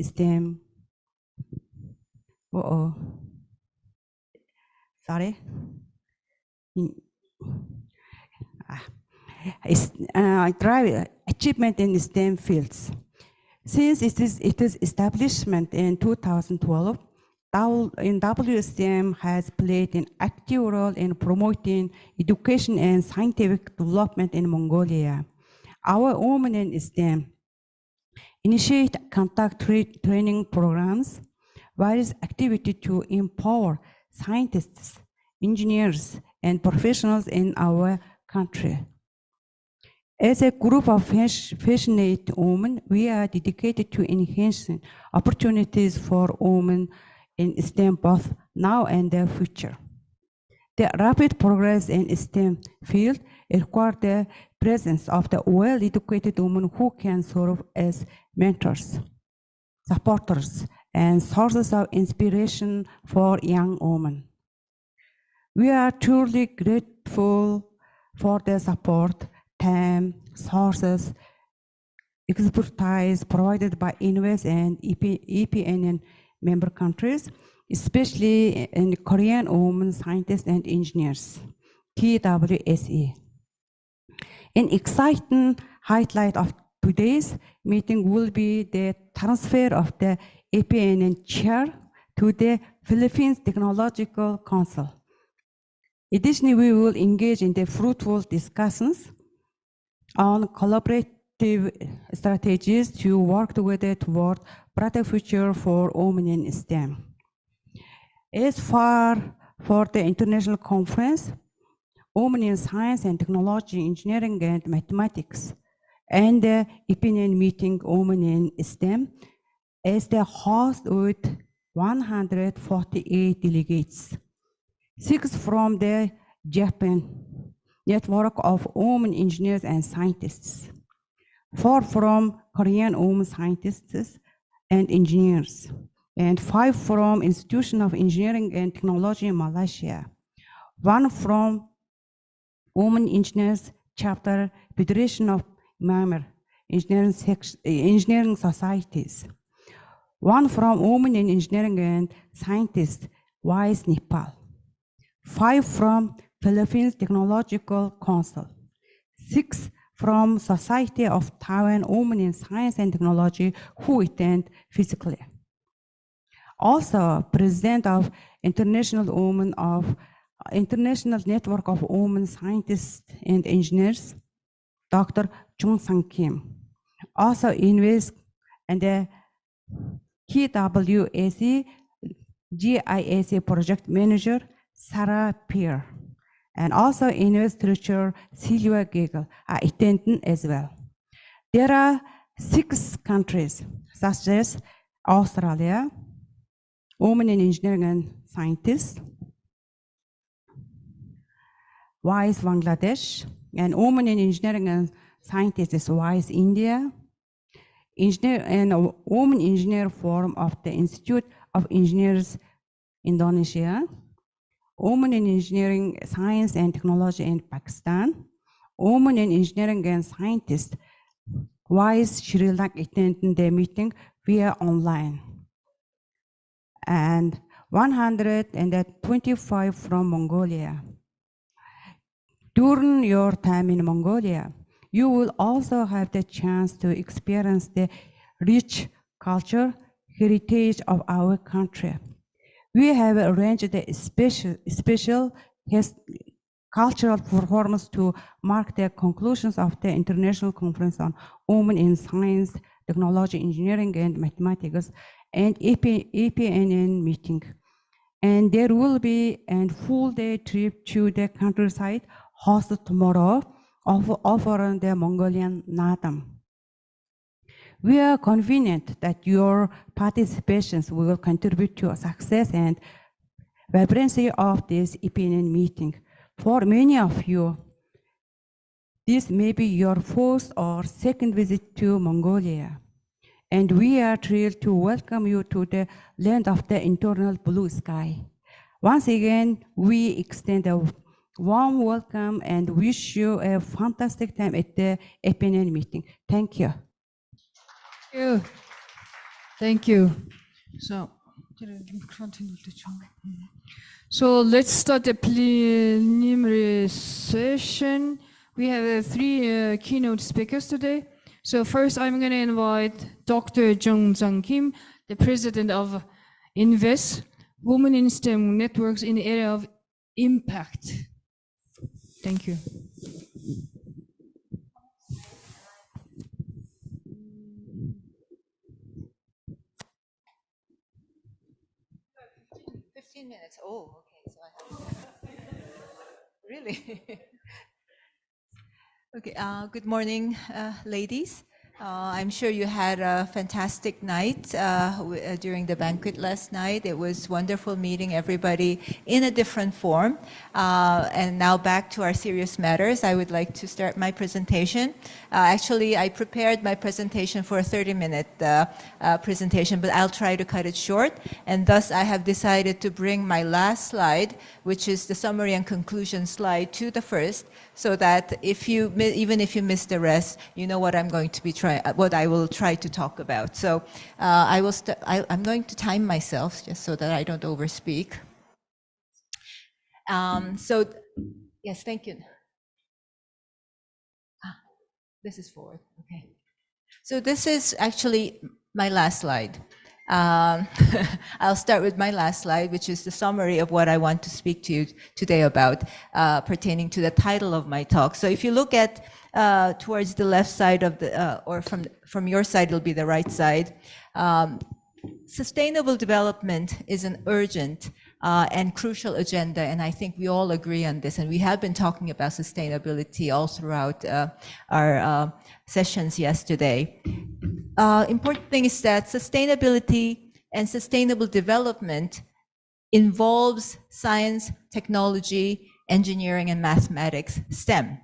STEM. Sorry. Drive achievement in STEM fields. Since its establishment in 2012, WSTM has played an active role in promoting education and scientific development in Mongolia. Our women in STEM initiate contact training programs, various activities to empower scientists, engineers, and professionals in our country. As a group of passionate women, we are dedicated to enhancing opportunities for women in STEM both now and the future. The rapid progress in STEM field requires the presence of the well-educated women who can serve as mentors, supporters, and sources of inspiration for young women. We are truly grateful for the support, time, sources, expertise provided by INWES and APNN member countries, especially in Korean women scientists and engineers, TWSE. An exciting highlight of today's meeting will be the transfer of the APNN chair to the Philippines Technological Council. Additionally, we will engage in the fruitful discussions on collaborative strategies to work together toward brighter future for women in STEM. As far for the international conference, Women in Science and Technology, Engineering and Mathematics, and the opinion meeting Women in STEM as the host with 148 delegates, 6 from the Japan network of women engineers and scientists, 4 from Korean women scientists and engineers, and 5 from Institution of Engineering and Technology in Malaysia, 1 from Women Engineers Chapter Federation of Myanmar Engineering Societies, 1 from Women in Engineering and Scientists, WISE Nepal, 5 from Philippines Technological Council, 6 from Society of Taiwan Women in Science and Technology who attend physically. Also, President of International Network of Women Scientists and Engineers, Dr. Chung Sang Kim. Also, INWES and the KWSE GISA Project Manager, Sarah Peer. And also INWES Teacher Silvia Gagel are attending as well. There are 6 countries, such as Australia, Women in Engineering and Scientists, WISE Bangladesh, and Women in Engineering and Scientists is WISE India, and Women Engineer Forum of the Institute of Engineers Indonesia, Women in Engineering, Science and Technology in Pakistan, Women in Engineering and Scientists, WISE Sri Lanka attending the meeting via online, and 125 from Mongolia. During your time in Mongolia, you will also have the chance to experience the rich culture, heritage of our country. We have arranged a special cultural performance to mark the conclusions of the International Conference on Women in Science, Technology, Engineering, and Mathematics, and APNN meeting. And there will be a full-day trip to the countryside hosted tomorrow, offering the Mongolian Nadam. We are confident that your participations will contribute to success and vibrancy of this opinion meeting. For many of you, this may be your first or second visit to Mongolia, and we are thrilled to welcome you to the land of the eternal blue sky. Once again, we extend a warm welcome and wish you a fantastic time at the opinion meeting. Thank you. Thank you. So let's start the preliminary session. We have three keynote speakers today. So first, I'm going to invite Dr. Jung Jang Kim, the president of INWES, Women in STEM Networks in the area of impact. Thank you. 15 minutes. Oh, okay. So I have really. Okay. Good morning, ladies. I'm sure you had a fantastic night during the banquet last night. It was wonderful meeting everybody in a different form. And now back to our serious matters. I would like to start my presentation. Actually, I prepared my presentation for a 30-minute presentation, but I'll try to cut it short. And thus, I have decided to bring my last slide, which is the summary and conclusion slide, to the first, so that even if you miss the rest, you know what I'm going to be what I will try to talk about. So I'm going to time myself just so that I don't overspeak. Yes, thank you. This is forward, okay. So this is actually my last slide. I'll start with my last slide, which is the summary of what I want to speak to you today about, pertaining to the title of my talk. So if you look at towards the left side of the, or from your side, it'll be the right side. Sustainable development is an urgent and crucial agenda, and I think we all agree on this. And we have been talking about sustainability all throughout our sessions yesterday. Important thing is that sustainability and sustainable development involves science, technology, engineering, and mathematics, STEM.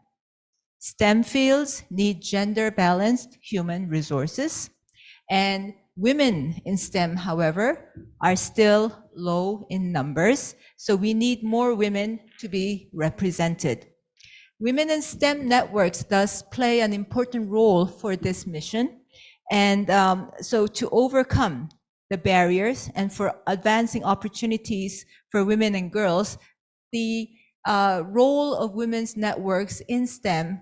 STEM fields need gender-balanced human resources, and women in STEM, however, are still low in numbers, so we need more women to be represented. Women in STEM networks thus play an important role for this mission, and so to overcome the barriers and for advancing opportunities for women and girls, the role of women's networks in STEM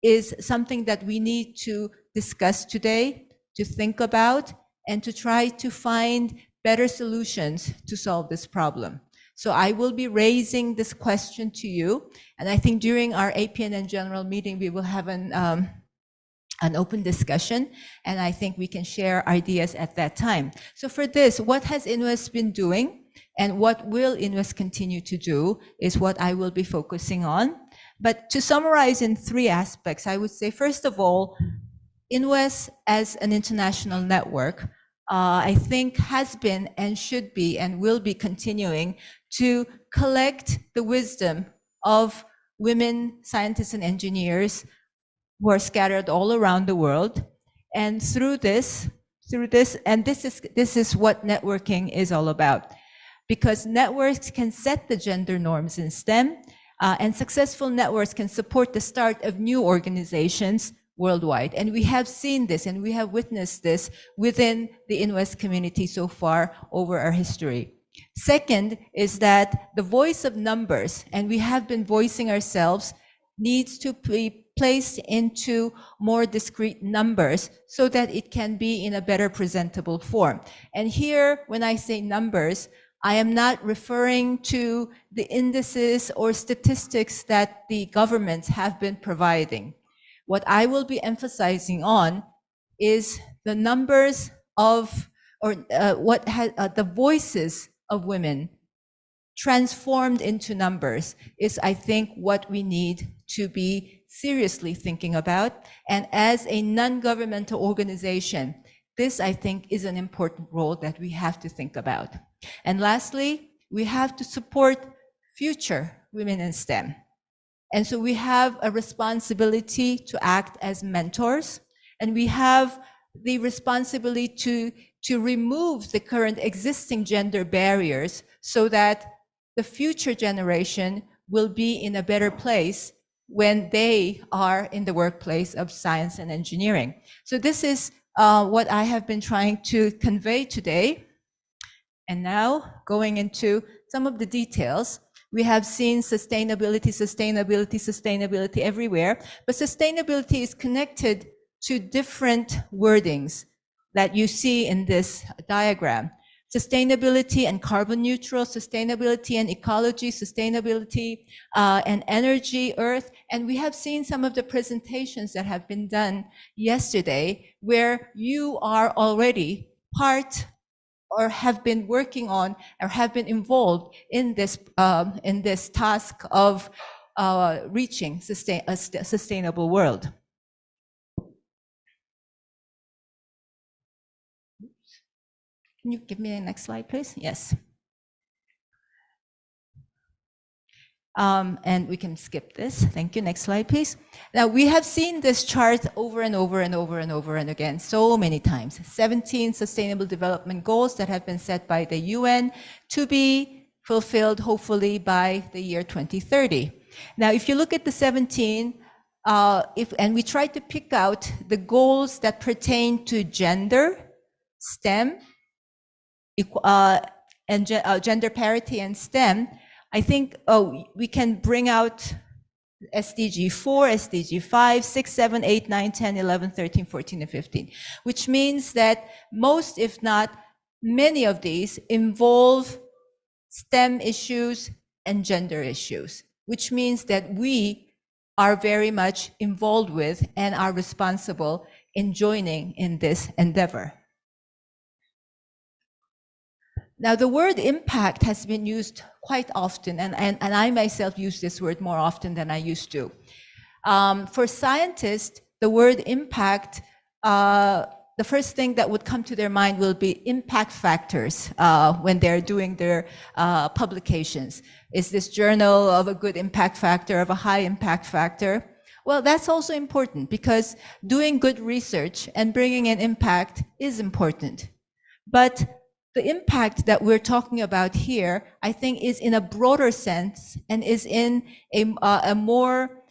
is something that we need to discuss today, to think about, and to try to find better solutions to solve this problem. So I will be raising this question to you, and I think during our APNN general meeting, we will have an open discussion, and I think we can share ideas at that time. So for this, what has INWES been doing, and what will INWES continue to do is what I will be focusing on. But to summarize in three aspects, I would say, first of all, INWES as an international network, I think has been and should be and will be continuing to collect the wisdom of women scientists and engineers who are scattered all around the world. And through this, and this is what networking is all about. Because networks can set the gender norms in STEM, and successful networks can support the start of new organizations worldwide. And we have seen this and we have witnessed this within the INWES community so far over our history. Second is that the voice of numbers, and we have been voicing ourselves, needs to be placed into more discrete numbers so that it can be in a better presentable form. And here, when I say numbers, I am not referring to the indices or statistics that the governments have been providing. What I will be emphasizing on is the numbers of, or the voices of women transformed into numbers is, I think, what we need to be seriously thinking about. And as a non-governmental organization, this, I think, is an important role that we have to think about. And lastly, we have to support future women in STEM. And so we have a responsibility to act as mentors, and we have the responsibility to remove the current existing gender barriers so that the future generation will be in a better place when they are in the workplace of science and engineering. So this is what I have been trying to convey today. And now going into some of the details. We have seen sustainability, sustainability, sustainability everywhere, but sustainability is connected to different wordings that you see in this diagram. Sustainability and carbon neutral, sustainability and ecology, sustainability and energy, earth. And we have seen some of the presentations that have been done yesterday where you are already part or have been working on or have been involved in this task of reaching a sustainable world. Can you give me the next slide, please? Yes. And we can skip this. Thank you. Next slide, please. Now, we have seen this chart over and over and over and over and again so many times. 17 Sustainable Development Goals that have been set by the UN to be fulfilled, hopefully, by the year 2030. Now, if you look at the 17, and we try to pick out the goals that pertain to gender, STEM, and gender parity and STEM, I think we can bring out SDG 4, SDG 5, 6, 7, 8, 9, 10, 11, 13, 14, and 15, which means that most, if not many of these, involve STEM issues and gender issues, which means that we are very much involved with and are responsible in joining in this endeavor. Now, the word impact has been used quite often, and I myself use this word more often than I used to. For scientists, the word impact, the first thing that would come to their mind will be impact factors when they're doing their publications. Is this journal of a good impact factor, of a high impact factor? Well, that's also important because doing good research and bringing an impact is important. But the impact that we're talking about here, I think, is in a broader sense and is in a more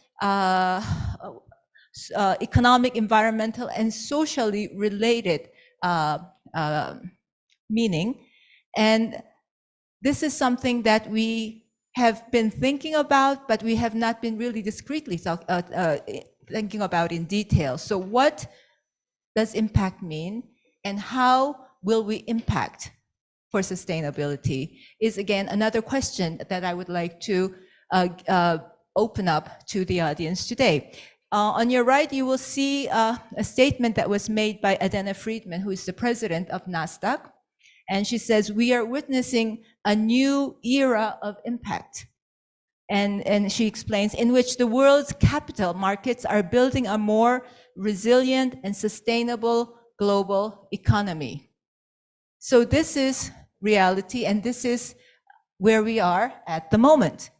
economic, environmental, and socially related meaning. And this is something that we have been thinking about, but we have not been really discreetly thinking about in detail. So what does impact mean, and how will we impact for sustainability is, again, another question that I would like to open up to the audience today. On your right, you will see a statement that was made by Adena Friedman, who is the president of NASDAQ. And she says, we are witnessing a new era of impact. And she explains, in which the world's capital markets are building a more resilient and sustainable global economy. So this is reality, and this is where we are at the moment.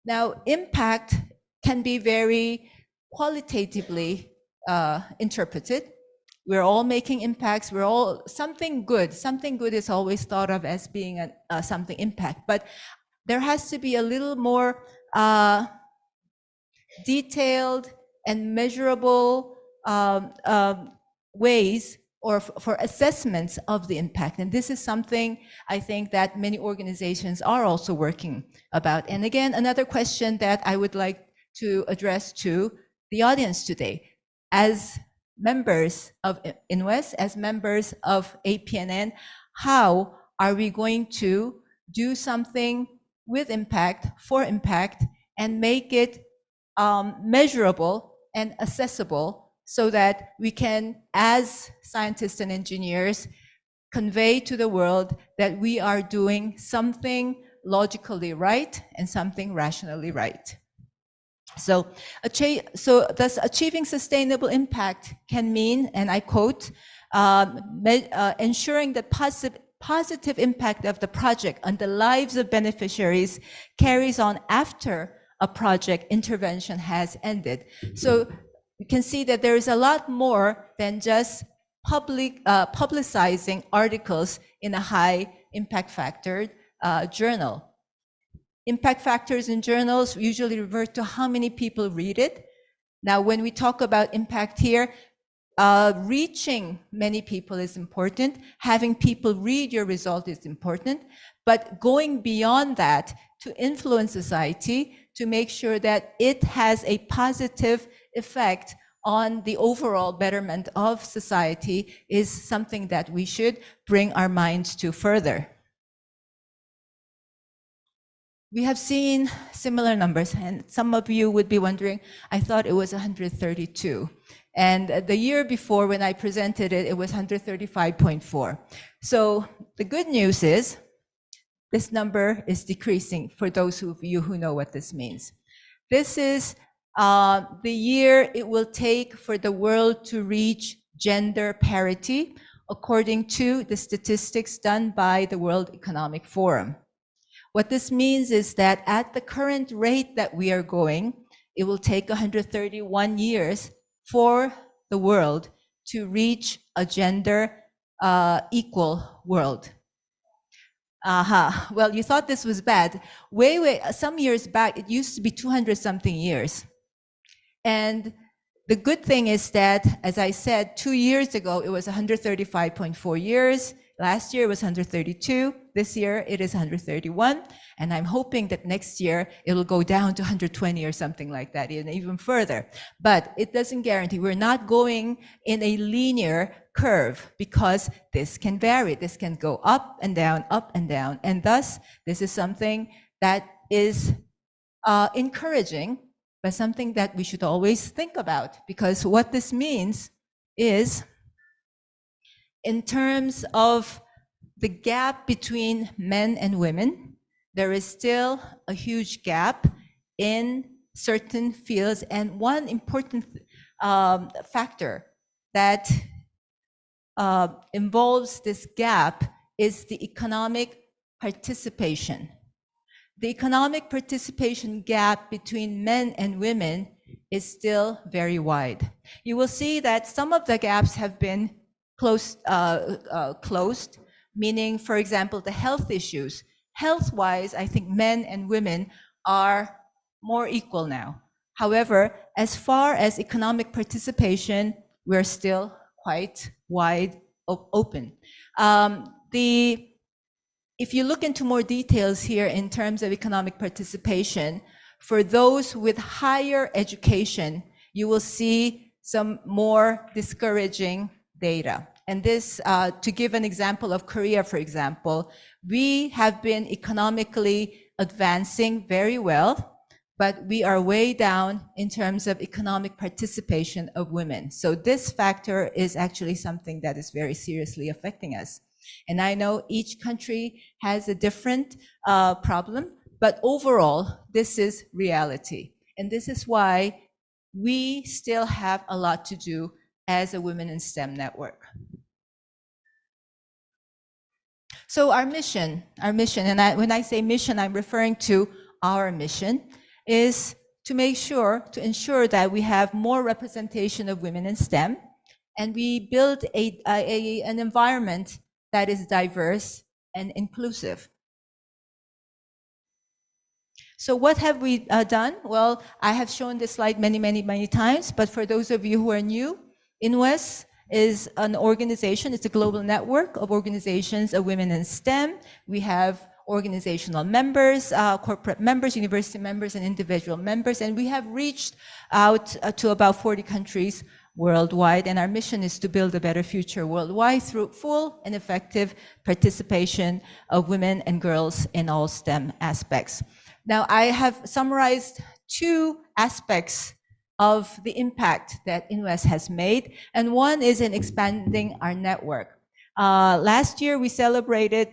Now, impact can be very qualitatively interpreted. We're all making impacts. We're all something good. Something good is always thought of as being something impact, but there has to be a little more detailed and measurable ways or for assessments of the impact. And this is something I think that many organizations are also working about. And again, another question that I would like to address to the audience today. As members of INWES, as members of APNN, how are we going to do something with impact, for impact, and make it measurable and accessible so that we can, as scientists and engineers, convey to the world that we are doing something logically right and something rationally right. So thus achieving sustainable impact can mean, and I quote, ensuring that positive impact of the project on the lives of beneficiaries carries on after a project intervention has ended. So you can see that there is a lot more than just publicizing articles in a high impact factor journal. Impact factors in journals usually revert to how many people read it. Now, when we talk about impact here, reaching many people is important. Having people read your result is important. But going beyond that to influence society, to make sure that it has a positive effect on the overall betterment of society is something that we should bring our minds to further. We have seen similar numbers, and some of you would be wondering, I thought it was 132. And the year before, when I presented it, it was 135.4. So the good news is this number is decreasing for those of you who know what this means. This is the year it will take for the world to reach gender parity, according to the statistics done by the World Economic Forum. What this means is that at the current rate that we are going, it will take 131 years for the world to reach a gender equal world. Well, you thought this was bad. Some years back, it used to be 200 something years. And the good thing is that, as I said, 2 years ago, it was 135.4 years. Last year it was 132. This year it is 131. And I'm hoping that next year it'll go down to 120 or something like that, even further. But it doesn't guarantee. We're not going in a linear curve because this can vary. This can go up and down, up and down. And thus, this is something that is encouraging, but something that we should always think about, because what this means is, in terms of the gap between men and women, there is still a huge gap in certain fields. And one important factor that involves this gap is the economic participation. The economic participation gap between men and women is still very wide. You will see that some of the gaps have been closed, meaning, for example, the health issues. Health-wise, I think men and women are more equal now. However, as far as economic participation, we're still quite wide open. If you look into more details here in terms of economic participation, for those with higher education, you will see some more discouraging data. And this, to give an example of Korea, for example, we have been economically advancing very well, but we are way down in terms of economic participation of women. So this factor is actually something that is very seriously affecting us. And I know each country has a different problem, but overall, this is reality. And this is why we still have a lot to do as a Women in STEM network. So our mission, and when I say mission, I'm referring to our mission, is to ensure that we have more representation of women in STEM, and we build an environment that is diverse and inclusive. So what have we done? Well, I have shown this slide many times, but for those of you who are new, INWES is an organization. It's a global network of organizations of women in STEM. We have organizational members, corporate members, university members, and individual members, and we have reached out to about 40 countries worldwide, and our mission is to build a better future worldwide through full and effective participation of women and girls in all STEM aspects. Now, I have summarized 2 aspects of the impact that INWES has made, and one is in expanding our network. Last year, we celebrated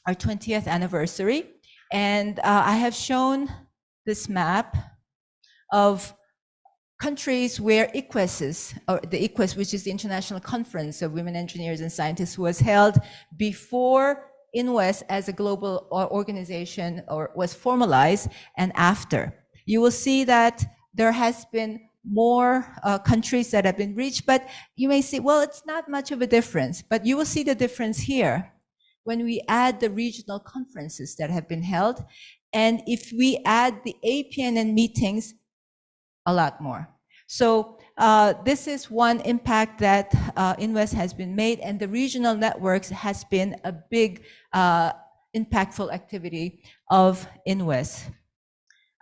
our 20th anniversary, and I have shown this map of countries where ICWES, or the ICWES, which is the International Conference of Women Engineers and Scientists, was held before INWES as a global organization or was formalized, and after. You will see that there has been more countries that have been reached, but you may say, well, it's not much of a difference. But you will see the difference here when we add the regional conferences that have been held, and if we add the APNN meetings, a lot more. So this is one impact that INWES has been made, and the regional networks has been a big impactful activity of INWES.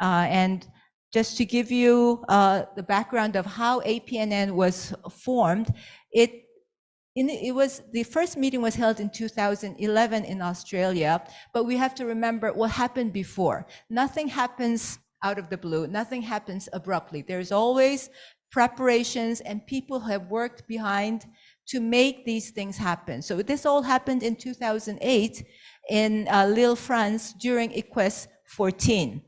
And just to give you the background of how APNN was formed, the first meeting was held in 2011 in Australia, but we have to remember what happened before. Nothing happens out of the blue. Nothing happens abruptly. There's always preparations, and people have worked behind to make these things happen. So this all happened in 2008 in Lille, France, during INWES 14.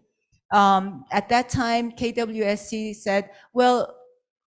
At that time, KWSC said, well,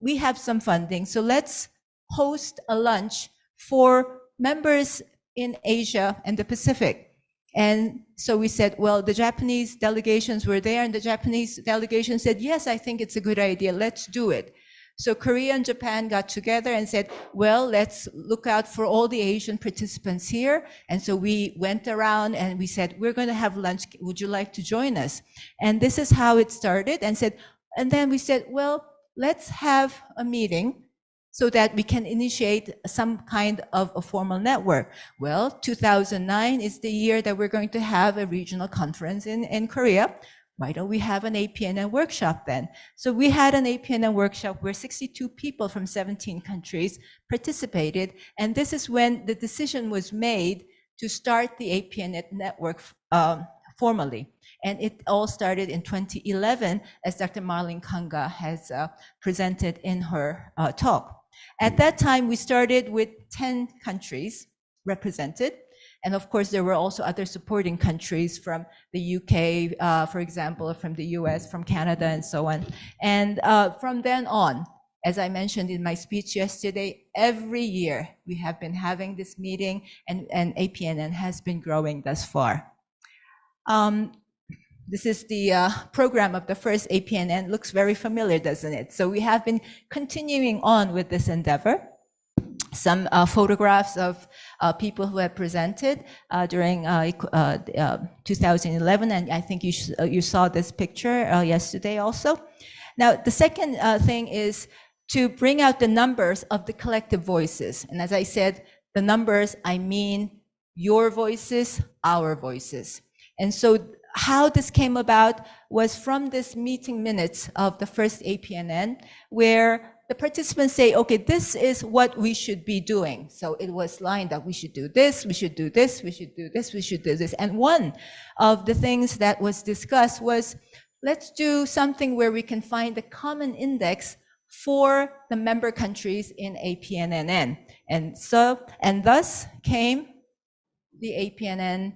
we have some funding, so let's host a lunch for members in Asia and the Pacific. And so we said, well, the Japanese delegations were there, and the Japanese delegation said, yes, I think it's a good idea, let's do it. So Korea and Japan got together and said, well, let's look out for all the Asian participants here. And so we went around and we said, we're going to have lunch. Would you like to join us? And this is how it started. And then we said, well, let's have a meeting so that we can initiate some kind of a formal network. Well, 2009 is the year that we're going to have a regional conference in Korea. Why don't we have an APNN workshop then? So we had an APNN workshop where 62 people from 17 countries participated. And this is when the decision was made to start the APNN network formally. And it all started in 2011, as Dr. Marlene Kanga has presented in her talk. At that time, we started with 10 countries represented. And of course, there were also other supporting countries from the UK, for example, from the US, from Canada, and so on. And from then on, as I mentioned in my speech yesterday, every year we have been having this meeting, and APNN has been growing thus far. This is the program of the first APNN. Looks very familiar, doesn't it? So we have been continuing on with this endeavor. Some photographs of people who have presented during 2011, and I think you saw this picture yesterday also. Now, the second thing is to bring out the numbers of the collective voices. And as I said, the numbers, I mean your voices, our voices. And so how this came about was from this meeting minutes of the first APNN, where the participants say, okay, this is what we should be doing. So it was lined up, we should do this, we should do this, we should do this, we should do this. And one of the things that was discussed was, let's do something where we can find a common index for the member countries in APNN. And thus came the APNN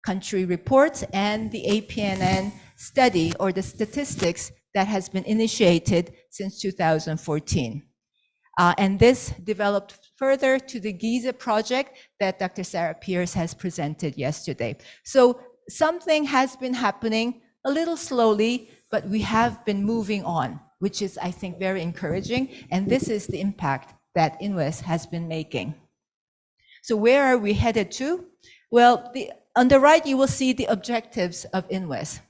country reports and the APNN study, or the statistics that has been initiated since 2014. And this developed further to the GIZA project that Dr. Sarah Pierce has presented yesterday. So something has been happening a little slowly, but we have been moving on, which is, I think, very encouraging. And this is the impact that INWES has been making. So where are we headed to? Well, on the right, you will see the objectives of INWES.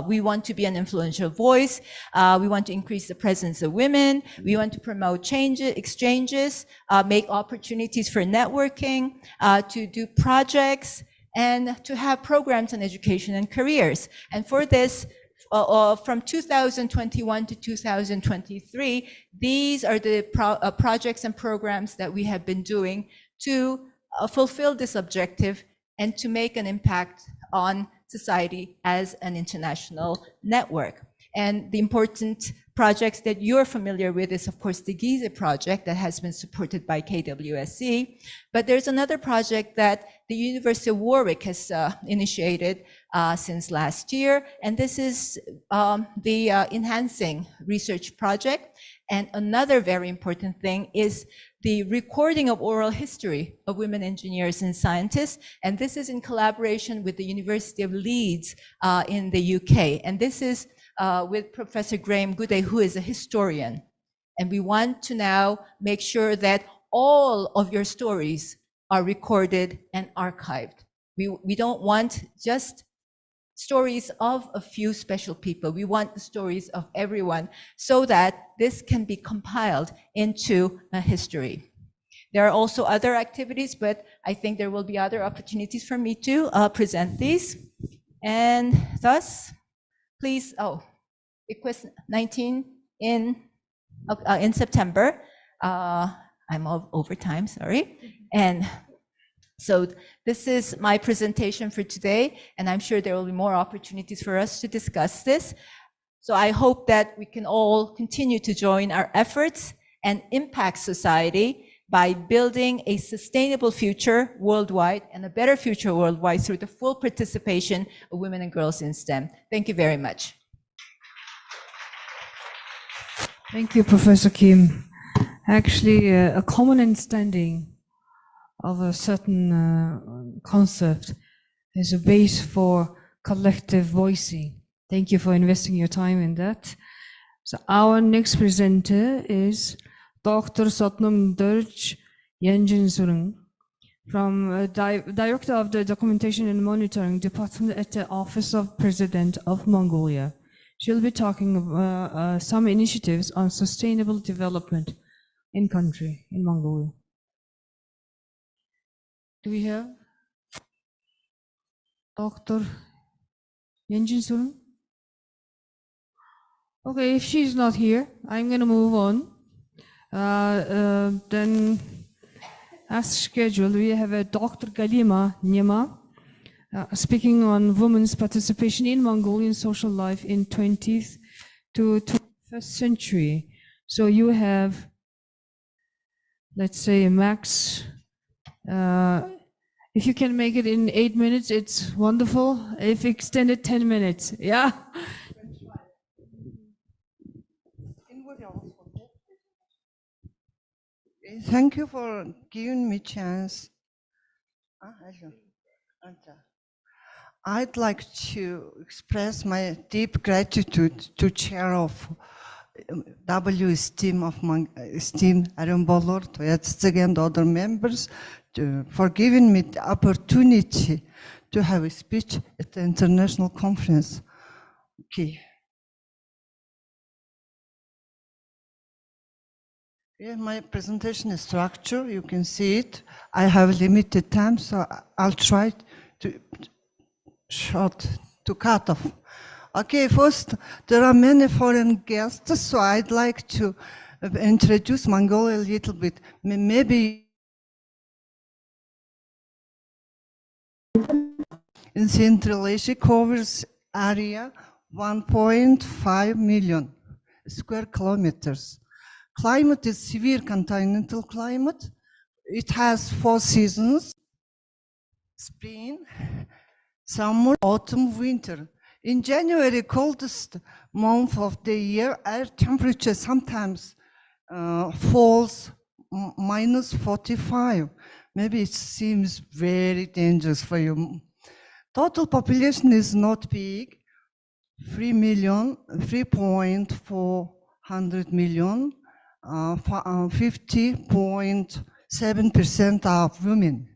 We want to be an influential voice. We want to increase the presence of women. We want to promote exchanges, make opportunities for networking, to do projects, and to have programs on education and careers. And for this, from 2021 to 2023, these are the projects and programs that we have been doing to fulfill this objective and to make an impact on society as an international network. And the important projects that you're familiar with is, of course, the GIZA project that has been supported by KWSC. But there's another project that the University of Warwick has initiated since last year. And this is the Enhancing Research Project. And another very important thing is the recording of oral history of women engineers and scientists. And this is in collaboration with the University of Leeds in the UK. And this is with Professor Graham Goodey, who is a historian. And we want to now make sure that all of your stories are recorded and archived. We don't want just stories of a few special people. We want the stories of everyone so that this can be compiled into a history. There are also other activities, but I think there will be other opportunities for me to present these. And thus, please, INWES 19 in September. I'm over time, sorry. And so this is my presentation for today, and I'm sure there will be more opportunities for us to discuss this. So I hope that we can all continue to join our efforts and impact society by building a sustainable future worldwide and a better future worldwide through the full participation of women and girls in STEM. Thank you very much. Thank you, Professor Kim. Actually, a common understanding of a certain concept is a base for collective voicing. Thank you for investing your time in that. So our next presenter is Dr. Sotnam Durj Yenjin Surung, from Director of the Documentation and Monitoring Department at the Office of President of Mongolia. She'll be talking about some initiatives on sustainable development in Mongolia. Do we have Dr. Yenjin Surung? Okay, if she's not here, I'm going to move on. Then, as scheduled, we have Dr. Galima Nyema speaking on women's participation in Mongolian social life in 20th to 21st century. So you have, let's say, max, if you can make it in 8 minutes, it's wonderful. If extended 10 minutes, yeah. Thank you for giving me a chance. I'd like to express my deep gratitude to Chair of WSTEAM of STEAM Aaron Bolor, to and other members for giving me the opportunity to have a speech at the international conference. Okay. Yeah, my presentation is structure. You can see it. I have limited time, so I'll try to cut off. Okay, first, there are many foreign guests, so I'd like to introduce Mongolia a little bit. Maybe in Central Asia covers area 1.5 million square kilometers. Climate is severe continental climate. It has 4 seasons: spring, summer, autumn, winter. In January, coldest month of the year, air temperature sometimes falls minus 45. Maybe it seems very dangerous for you. Total population is not big, 3.4 million. 50.7% are women.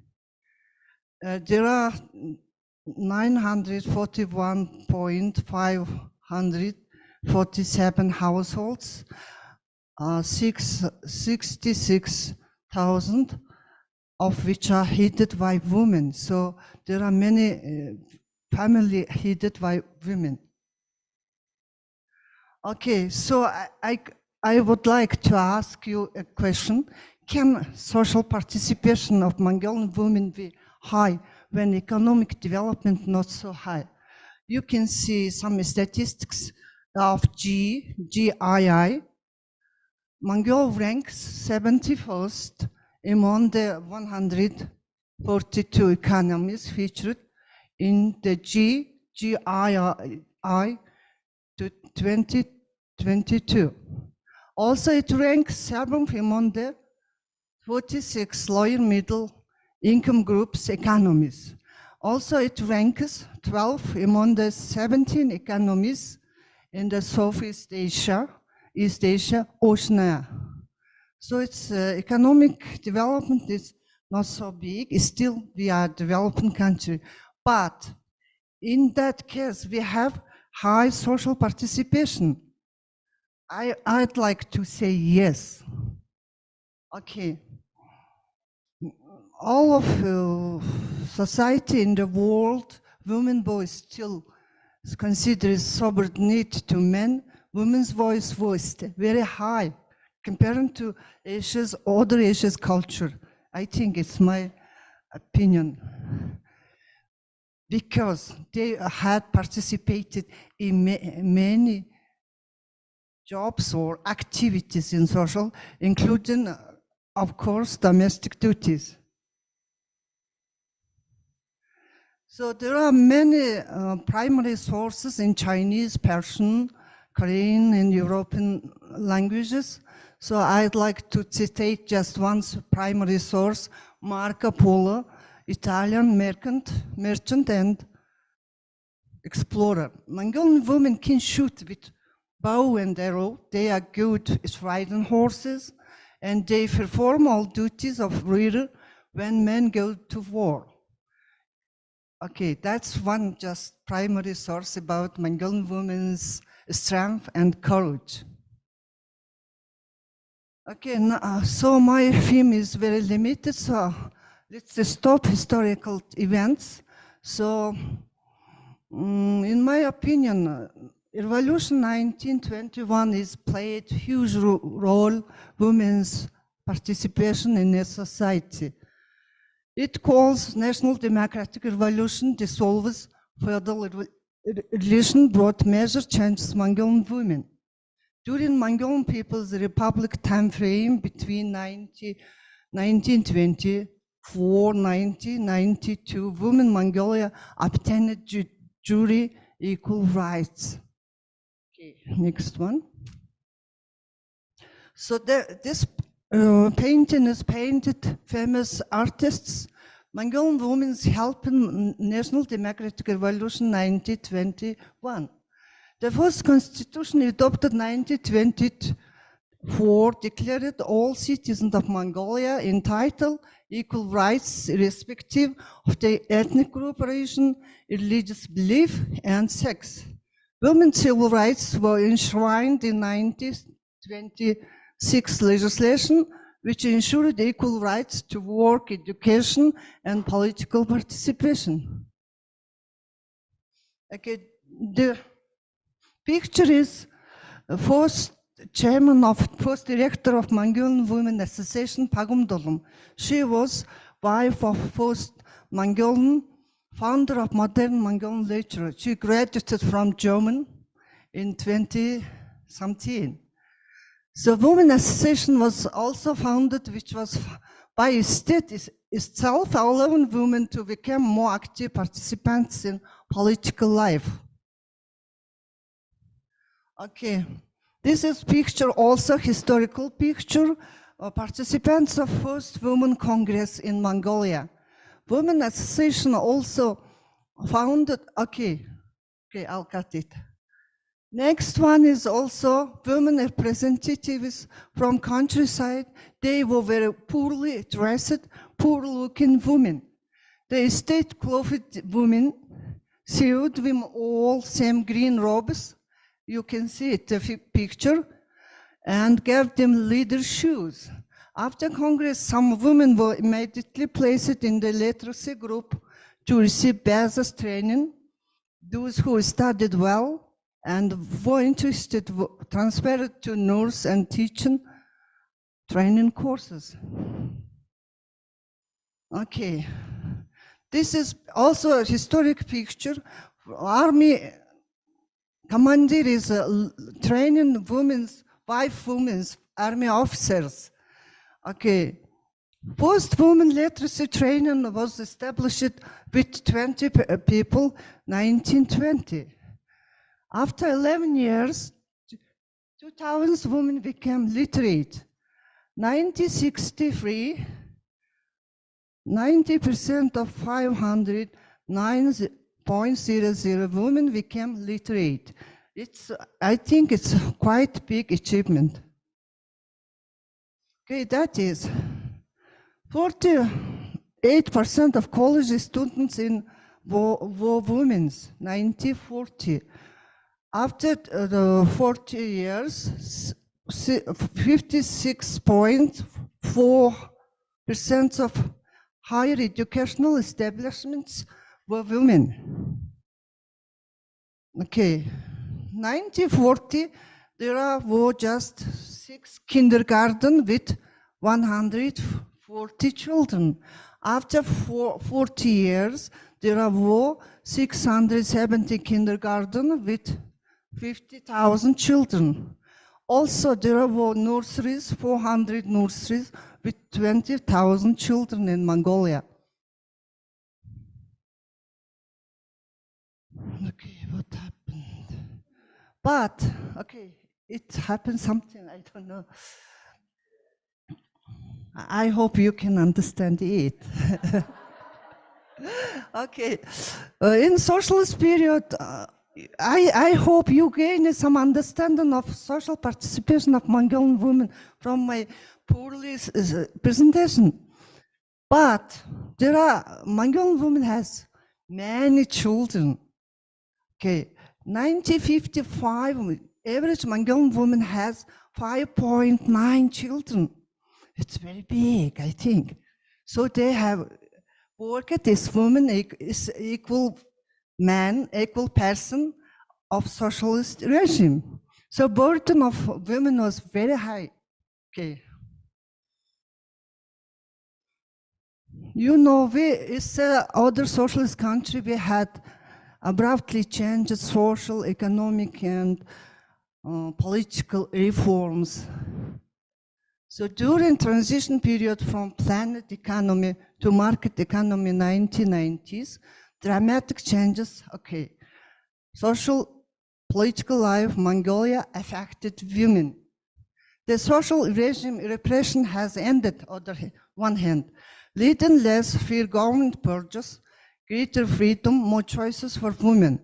There are 941,547 households, 66,000 of which are headed by women. So there are many families headed by women. Okay, so I would like to ask you a question. Can social participation of Mongolian women be high when economic development not so high? You can see some statistics of GII. Mongolia ranks 71st among the 142 economies featured in the GII to 2022. Also, it ranks 7th among the 46 lower middle income groups economies. Also, it ranks 12th among the 17 economies in the Southeast Asia, East Asia, Oceania. So its economic development is not so big. It's still we are a developing country, but in that case, we have high social participation. I'd like to say yes. Okay. All of society in the world, women voice still is considered subordinate to men. Women's voice was very high compared to Asia's, other Asia's culture. I think it's my opinion. Because they had participated in many jobs or activities in social, including, of course, domestic duties. So there are many primary sources in Chinese, Persian, Korean, and European languages. So I'd like to cite just one primary source, Marco Polo, Italian merchant and explorer. Mongolian women can shoot with bow and arrow. They are good at riding horses, and they perform all duties of reader when men go to war. Okay, that's one just primary source about Mongolian women's strength and courage. Okay, so my theme is very limited, so let's stop historical events. So, in my opinion, Revolution 1921 is played huge role women's participation in a society. It calls National Democratic Revolution, dissolves feudal relation, brought major changes Mongolian women. During Mongolian People's Republic time frame between 1924-1992, women in Mongolia obtained jury equal rights. Okay, next one. So this painting is painted famous artists. Mongolian women's help in National Democratic Revolution 1921. The first constitution adopted 1924 declared all citizens of Mongolia entitled equal rights irrespective of their ethnic group, origin, religious belief, and sex. Women's civil rights were enshrined in 1926 legislation, which ensured equal rights to work, education, and political participation. Okay, the picture is first director of Mongolian Women Association, Pagum Dolum. She was wife of first Mongolian, founder of modern Mongolian literature. She graduated from German in 2017. The Women Association was also founded, which was by state itself, allowing women to become more active participants in political life. Okay, this is picture, also historical picture of participants of first Women Congress in Mongolia. Women Association also founded, okay, I'll cut it. Next one is also women representatives from countryside. They were very poorly dressed, poor looking women. The state clothed women sewed them all same green robes. You can see it, the picture, and gave them leather shoes. After Congress, some women were immediately placed in the literacy group to receive basic training. Those who studied well and were interested were transferred to nurse and teaching training courses. Okay, this is also a historic picture. Army commander is training five women's army officers. Okay, first women literacy training was established with 20 people, 1920. After 11 years, 2,000 women became literate. 1963, 90% of 509.00 women became literate. I think it's quite big achievement. Okay, that is 48% of college students in were women, 1940. After the 40 years, 56.4% of higher educational establishments were women. Okay, 1940, there were just 6 kindergarten with 140 children. After 40 years, there were 670 kindergarten with 50,000 children. Also, there were nurseries, 400 nurseries with 20,000 children in Mongolia. Okay, what happened? But, okay, it happened something, I don't know. I hope you can understand it. Okay, in socialist period, I hope you gain some understanding of social participation of Mongolian women from my poorly presentation. But there are, Mongolian women has many children. Okay, 1955, average Mongolian woman has 5.9 children. It's very big, I think. So they have worked as women is equal man, equal person of socialist regime. So burden of women was very high. Okay. You know, it's other socialist country, we had abruptly changed social, economic, and political reforms. So during transition period from planet economy to market economy 1990s, dramatic changes, okay. Social, political life, Mongolia affected women. The social regime repression has ended on the one hand, leading less fear government purges, greater freedom, more choices for women.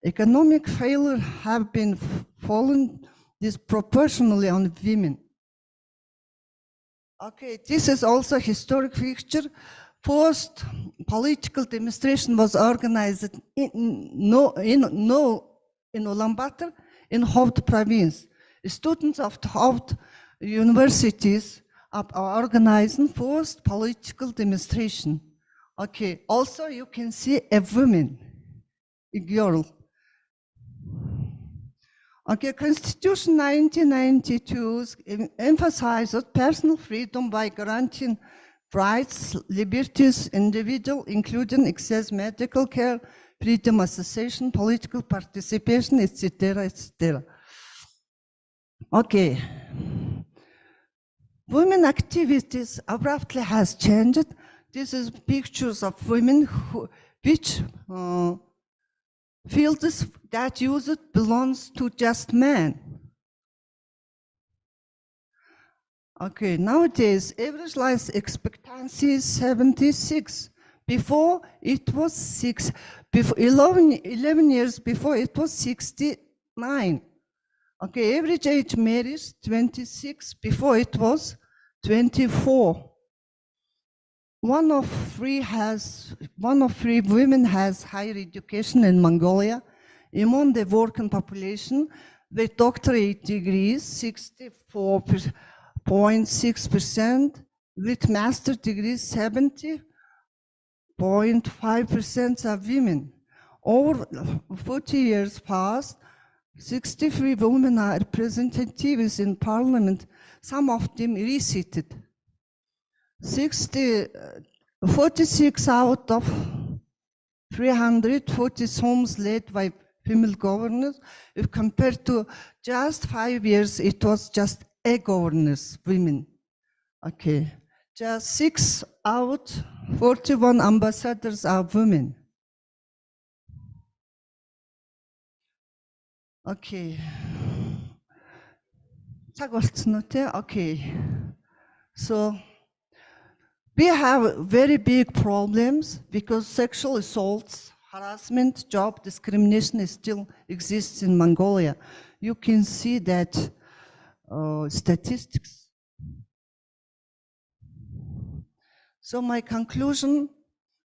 Economic failure have been fallen disproportionately on women. Okay, this is also a historic picture. First political demonstration was organized in Ulaanbaatar, in Hovd province. Students of the Hovd universities are organizing first political demonstration. Okay, also you can see a woman, a girl. Okay, Constitution 1992 emphasized personal freedom by granting rights, liberties, individual, including access medical care, freedom association, political participation, etc., etc. Okay. Women activities abruptly has changed. This is pictures of women which fields that use it belongs to just men. Okay, nowadays average life expectancy is 76. Before it was 6. Before 11 years before it was 69. Okay, average age marriage 26. Before it was 24. One of three women has higher education in Mongolia. Among the working population, with doctorate degrees, 64.6%, with master degrees, 70.5% are women. Over 40 years past, 63 women are representatives in parliament, some of them reseated. 46 out of 340 homes led by female governors. If compared to just 5 years, it was just a governors, women. Okay, just 6 out 41 ambassadors are women. Okay. Okay. So we have very big problems because sexual assaults, harassment, job discrimination still exists in Mongolia. You can see that statistics. So my conclusion,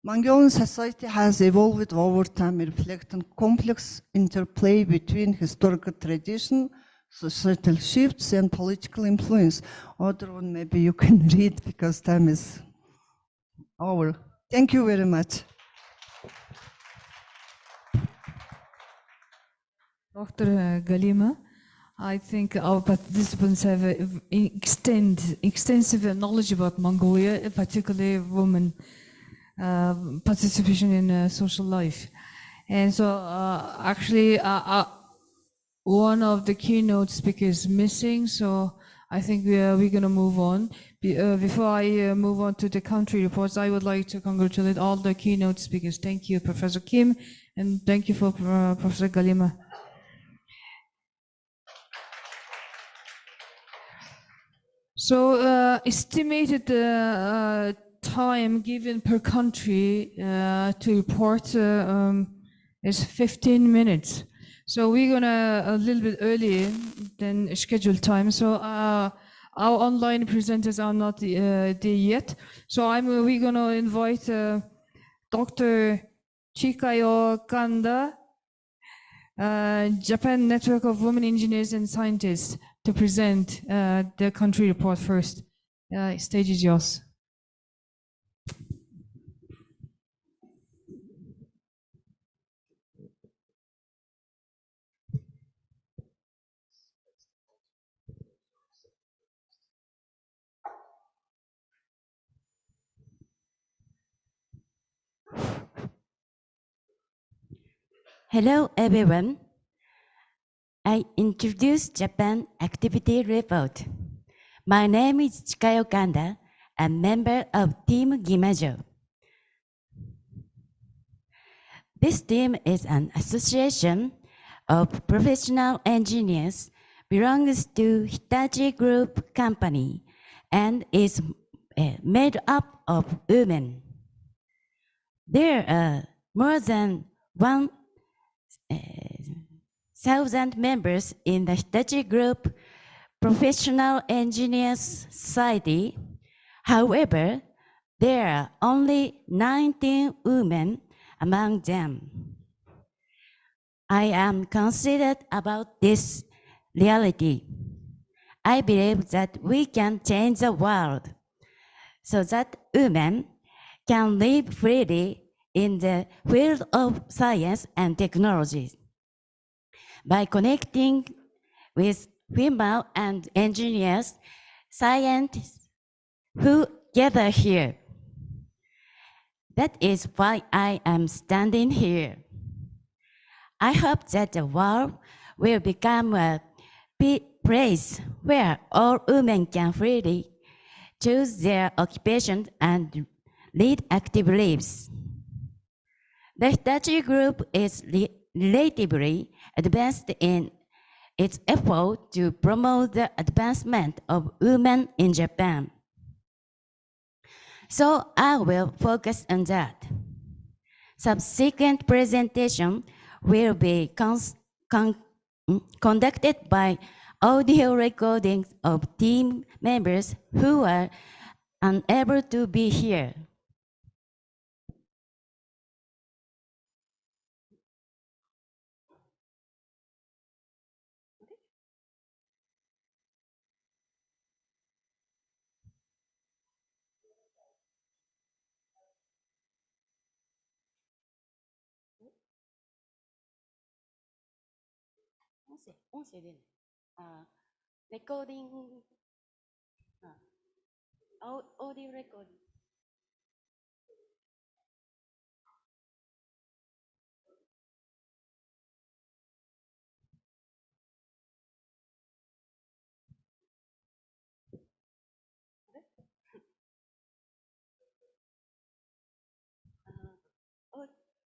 Mongolian society has evolved over time, reflecting complex interplay between historical tradition, societal shifts, and political influence. Other one, maybe you can read because time is over. Thank you very much. Dr. Galima, I think our participants have extensive knowledge about Mongolia, particularly women participation in social life. And so actually one of the keynote speakers missing, so I think we're going to move on. Before I move on to the country reports, I would like to congratulate all the keynote speakers. Thank you, Professor Kim, and thank you for Professor Galima. So estimated time given per country to report is 15 minutes. So we're gonna a little bit earlier than scheduled time. So our online presenters are not there yet. So we're gonna invite Dr. Chikayo Kanda, Japan Network of Women Engineers and Scientists, to present the country report first. Stage is yours. Hello everyone. I introduce Japan Activity Report. My name is Chikayo Kanda, a member of Team Gimejo. This team is an association of professional engineers, belongs to Hitachi Group company, and is made up of women. There are more than 1,000 members in the Hitachi Group Professional Engineers Society. However, there are only 19 women among them. I am considered about this reality. I believe that we can change the world so that women can live freely in the field of science and technology. By connecting with female and engineers, scientists who gather here. That is why I am standing here. I hope that the world will become a place where all women can freely choose their occupation and lead active lives. The Hitachi Group is relatively advanced in its effort to promote the advancement of women in Japan. So I will focus on that. Subsequent presentation will be conducted by audio recordings of team members who are unable to be here. Recording, audio recording.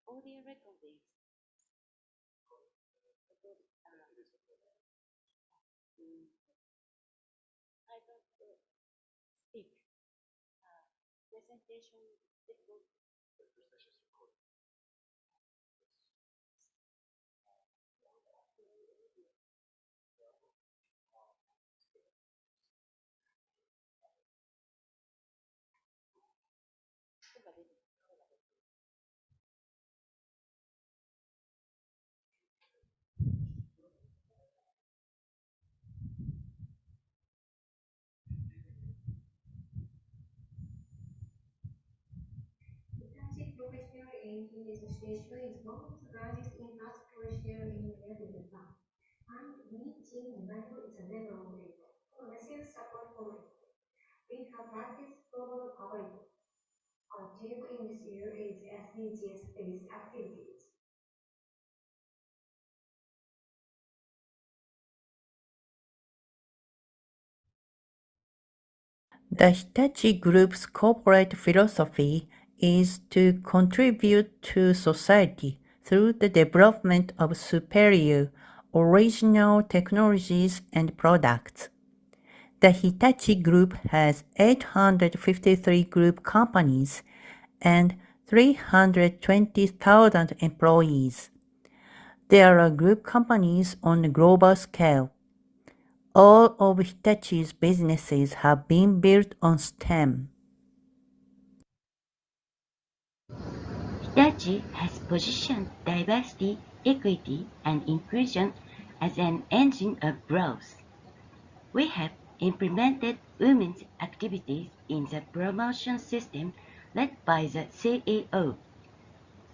Audio recording. I don't speak. Presentation. Especially is one of the largest infrastructure share in Vietnam. And we team Bangalore is a never only. So massive support for it. We have practiced global coverage. Our theme in this year is SDGs-based activities. The Hitachi Group's corporate philosophy is to contribute to society through the development of superior, original technologies and products. The Hitachi Group has 853 group companies and 320,000 employees. There are group companies on a global scale. All of Hitachi's businesses have been built on STEM. Hitachi has positioned diversity, equity, and inclusion as an engine of growth. We have implemented women's activities in the promotion system led by the CEO.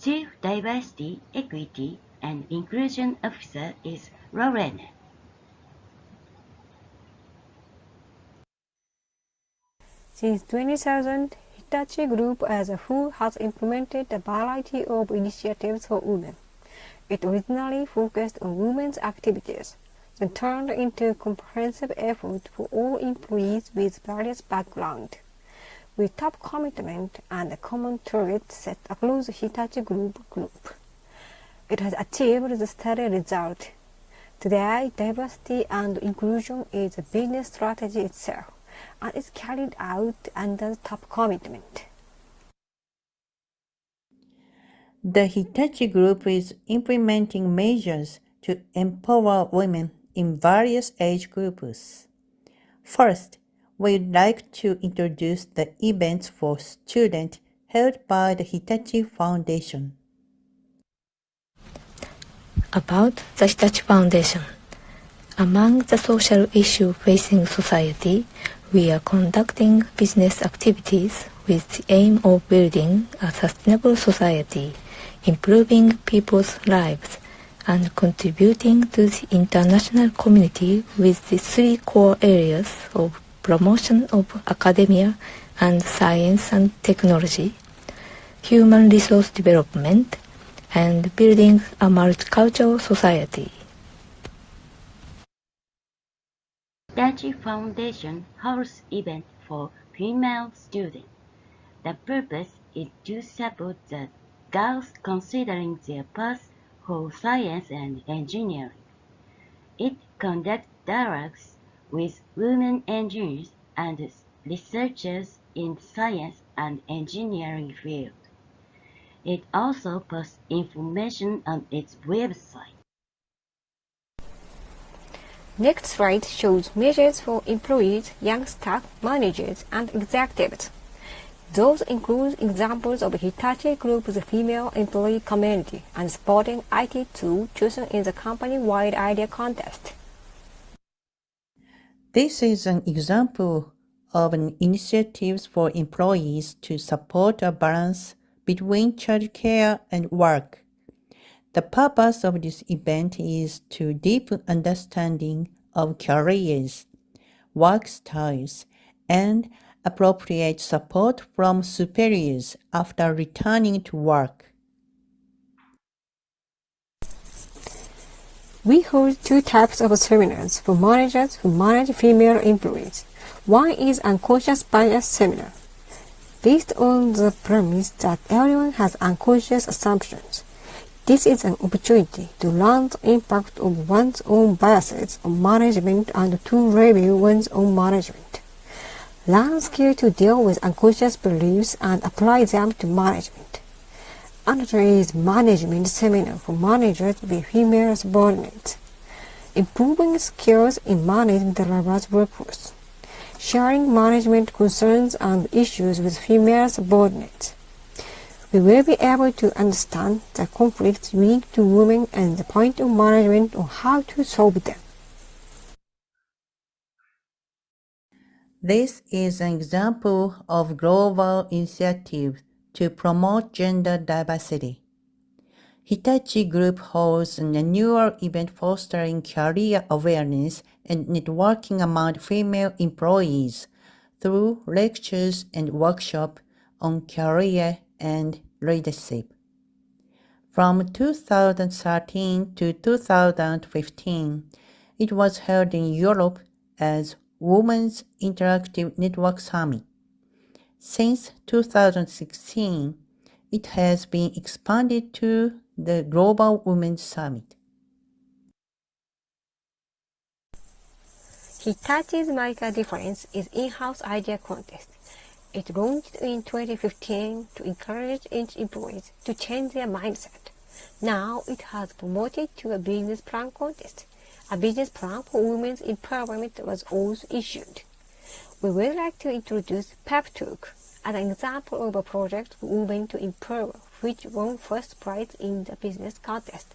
Chief Diversity, Equity, and Inclusion Officer is Lauren. Since 2000, Hitachi Group as a whole has implemented a variety of initiatives for women. It originally focused on women's activities, then turned into a comprehensive effort for all employees with various backgrounds. With top commitment and a common target set across the Hitachi Group, it has achieved the steady result. Today, diversity and inclusion is a business strategy itself, and is carried out under top commitment. The Hitachi Group is implementing measures to empower women in various age groups. First, we'd like to introduce the events for students held by the Hitachi Foundation. About the Hitachi Foundation. Among the social issues facing society, we are conducting business activities with the aim of building a sustainable society, improving people's lives, and contributing to the international community with the three core areas of promotion of academia and science and technology, human resource development, and building a multicultural society. Hitachi Foundation holds events for female students. The purpose is to support the girls considering their path for science and engineering. It conducts dialogues with women engineers and researchers in science and engineering field. It also posts information on its website. Next slide shows measures for employees, young staff, managers, and executives. Those include examples of Hitachi Group's female employee community and supporting IT tool chosen in the company-wide idea contest. This is an example of an initiative for employees to support a balance between childcare and work. The purpose of this event is to deepen understanding of careers, work styles, and appropriate support from superiors after returning to work. We hold two types of seminars for managers who manage female employees. One is unconscious bias seminar, based on the premise that everyone has unconscious assumptions. This is an opportunity to learn the impact of one's own biases on management and to review one's own management. Learn skills to deal with unconscious beliefs and apply them to management. Another is management seminar for managers with female subordinates, improving skills in managing the diverse workforce, sharing management concerns and issues with female subordinates. We will be able to understand the conflicts unique to women and the point of management on how to solve them. This is an example of global initiative to promote gender diversity. Hitachi Group holds an annual event fostering career awareness and networking among female employees through lectures and workshops on career and leadership. From 2013 to 2015, it was held in Europe as Women's Interactive Network Summit. Since 2016, it has been expanded to the Global Women's Summit. Hitachi's Make a Difference is in-house idea contest. It launched in 2015 to encourage its employees to change their mindset. Now it has promoted to a business plan contest. A business plan for women's empowerment was also issued. We would like to introduce Pep Talk as an example of a project for women to empower, which won first prize in the business contest.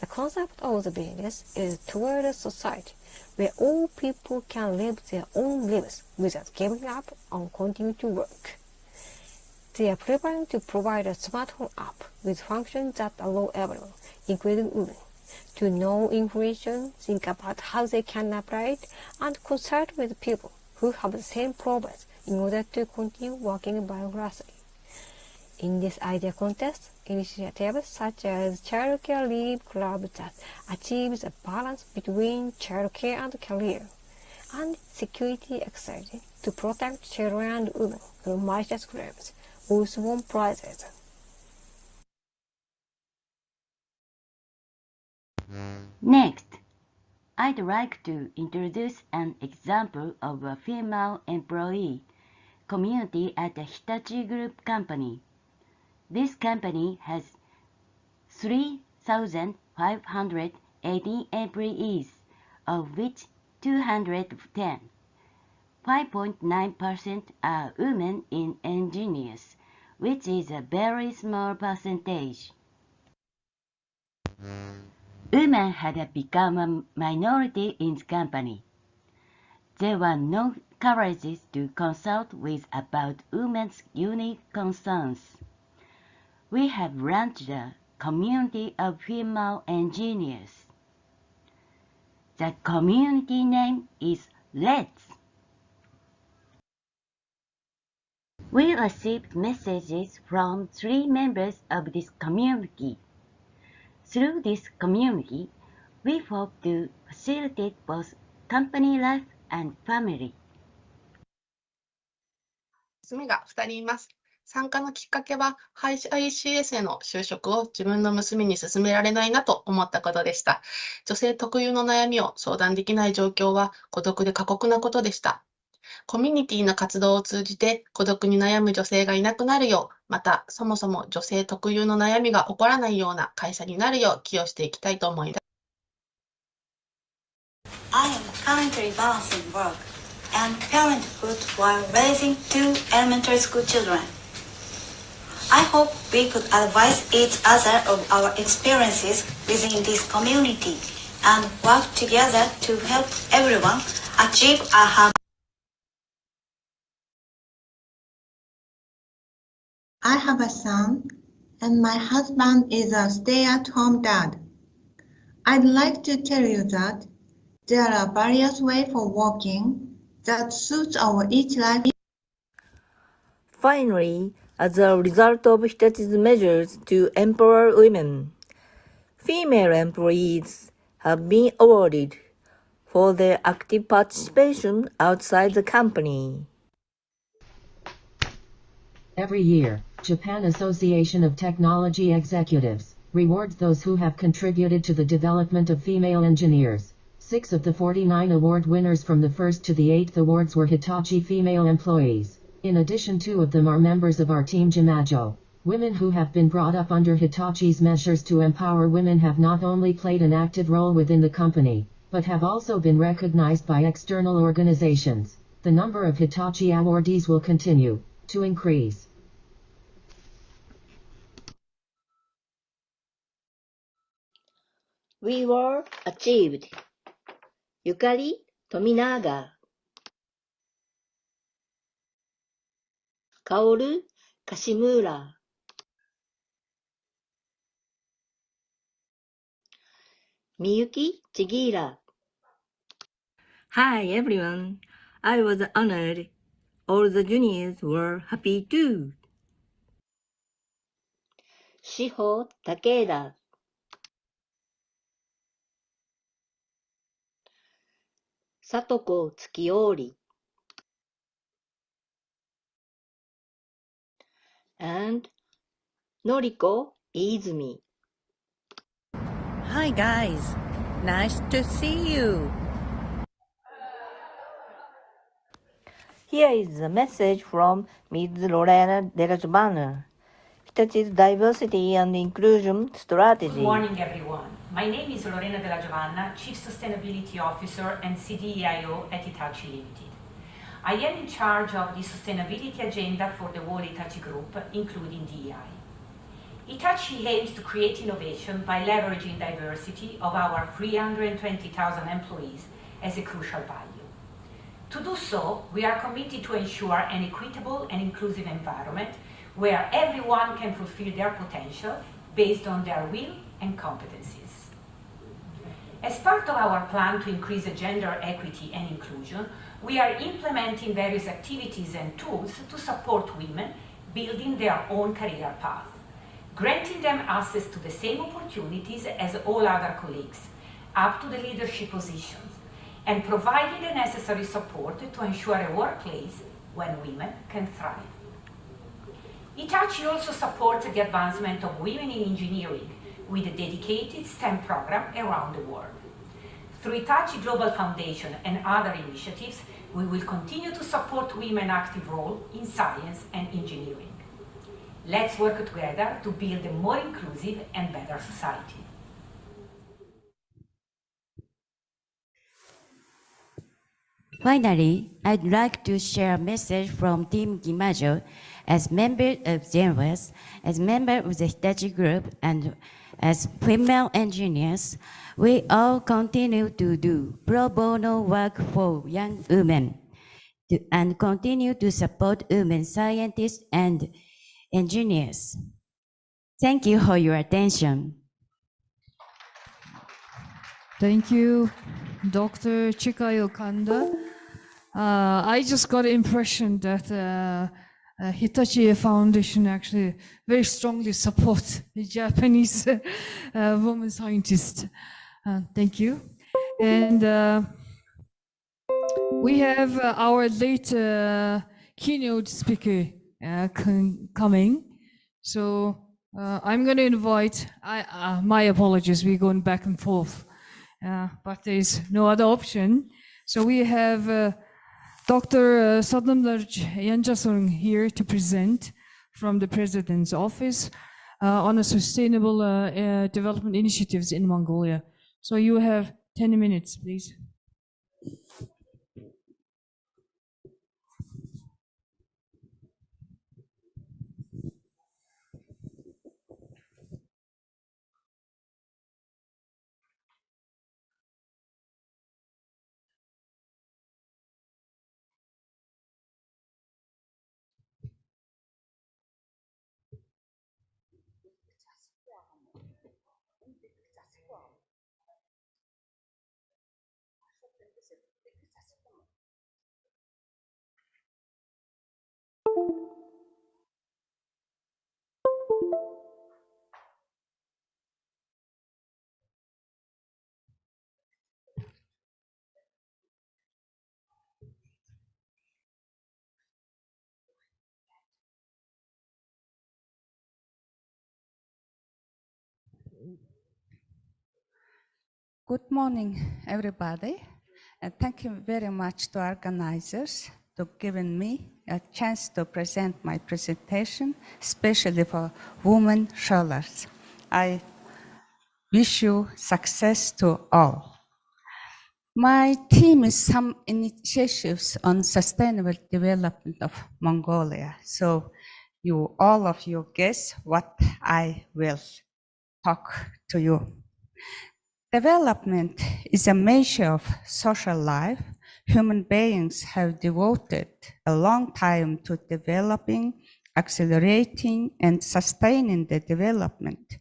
The concept of the business is toward a society where all people can live their own lives without giving up on continuing to work. They are preparing to provide a smartphone app with functions that allow everyone, including women, to know information, think about how they can apply it, and consult with people who have the same problems in order to continue working vigorously. In this idea contest, initiatives such as Child Care Leave Club that achieves a balance between child care and career, and security exercises to protect children and women from malicious crimes also won prizes. Next, I'd like to introduce an example of a female employee community at the Hitachi Group company. This company has 3,580 employees, of which 210, 5.9% are women in engineers, which is a very small percentage. Women had become a minority in the company. There were no colleges to consult with about women's unique concerns. We have launched a community of female engineers. The community name is Let's. We received messages from 3 members of this community. Through this community, we hope to facilitate both company life and family. 娘が2人います。参加のきっかけは、廃止 ICS への就職を自分の娘に勧められないなと思ったことでした。女性特有の悩みを相談できない状況は孤独で過酷なことでした。コミュニティの活動を通じて孤独に悩む女性がいなくなるよう、またそもそも女性特有の悩みが起こらないような会社になるよう寄与していきたいと思います。I am currently balancing work and parenthood while raising 2 elementary school children. I hope we could advise each other of our experiences within this community and work together to help everyone achieve a happy. I have a son, and my husband is a stay-at-home dad. I'd like to tell you that there are various ways for working that suits our each life. Finally, as a result of Hitachi's measures to empower women, female employees have been awarded for their active participation outside the company. Every year, Japan Association of Technology Executives rewards those who have contributed to the development of female engineers. 6 of the 49 award winners from the 1st to the 8th awards were Hitachi female employees. In addition, 2 of them are members of our team Jimajo. Women who have been brought up under Hitachi's measures to empower women have not only played an active role within the company, but have also been recognized by external organizations. The number of Hitachi awardees will continue to increase. We were achieved. Yukari Tominaga, Kaoru Kashimura, Miyuki Chigira. Hi everyone. I was honored. All the juniors were happy too. Shiho Takeda. Satoko Tsukiori. And Noriko Izumi. Hi guys, nice to see you. Here is a message from Ms. Lorena de la Giovanna. Hitachi's diversity and inclusion strategy. Good morning, everyone. My name is Lorena Della Giovanna, Chief Sustainability Officer and CDEIO at Hitachi Limited. I am in charge of the sustainability agenda for the whole Hitachi Group, including DEI. Hitachi aims to create innovation by leveraging diversity of our 320,000 employees as a crucial value. To do so, we are committed to ensure an equitable and inclusive environment where everyone can fulfill their potential based on their will and competencies. As part of our plan to increase gender equity and inclusion, we are implementing various activities and tools to support women building their own career path, granting them access to the same opportunities as all other colleagues, up to the leadership positions, and providing the necessary support to ensure a workplace when women can thrive. Hitachi also supports the advancement of women in engineering with a dedicated STEM program around the world. Through Hitachi Global Foundation and other initiatives, we will continue to support women's active role in science and engineering. Let's work together to build a more inclusive and better society. Finally, I'd like to share a message from Team Gimajo as member of INWES, as member of the Hitachi Group, and as female engineers. We all continue to do pro bono work for young women and continue to support women scientists and engineers. Thank you for your attention. Thank you, Dr. Chikayo Kanda. I just got the impression that Hitachi Foundation actually very strongly supports the Japanese woman scientists. Thank you. And we have our late keynote speaker coming. So I'm going to invite, my apologies, we're going back and forth, but there's no other option. So we have Dr. Sadamdarj Yanjasong here to present from the President's Office on the sustainable development initiatives in Mongolia. So you have 10 minutes, please. Good morning, everybody. And thank you very much to organizers for giving me a chance to present my presentation, especially for women scholars. I wish you success to all. My team is some initiatives on sustainable development of Mongolia. So all of you guess what I will talk to you. Development is a measure of social life. Human beings have devoted a long time to developing, accelerating, and sustaining the development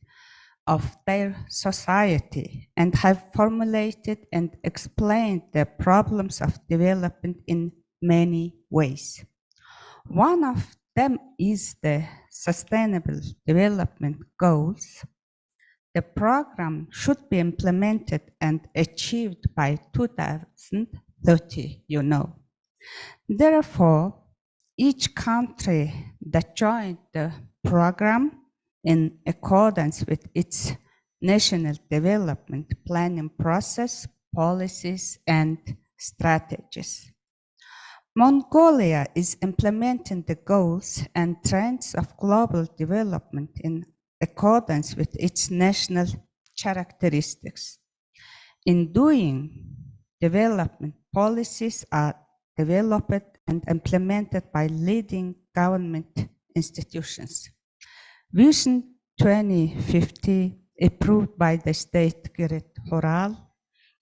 of their society and have formulated and explained the problems of development in many ways. One of them is the Sustainable Development Goals. The program should be implemented and achieved by 2030, you know. Therefore, each country that joined the program in accordance with its national development planning process, policies, and strategies. Mongolia is implementing the goals and trends of global development in accordance with its national characteristics. In doing, development policies are developed and implemented by leading government institutions. Vision 2050, approved by the State Directorate,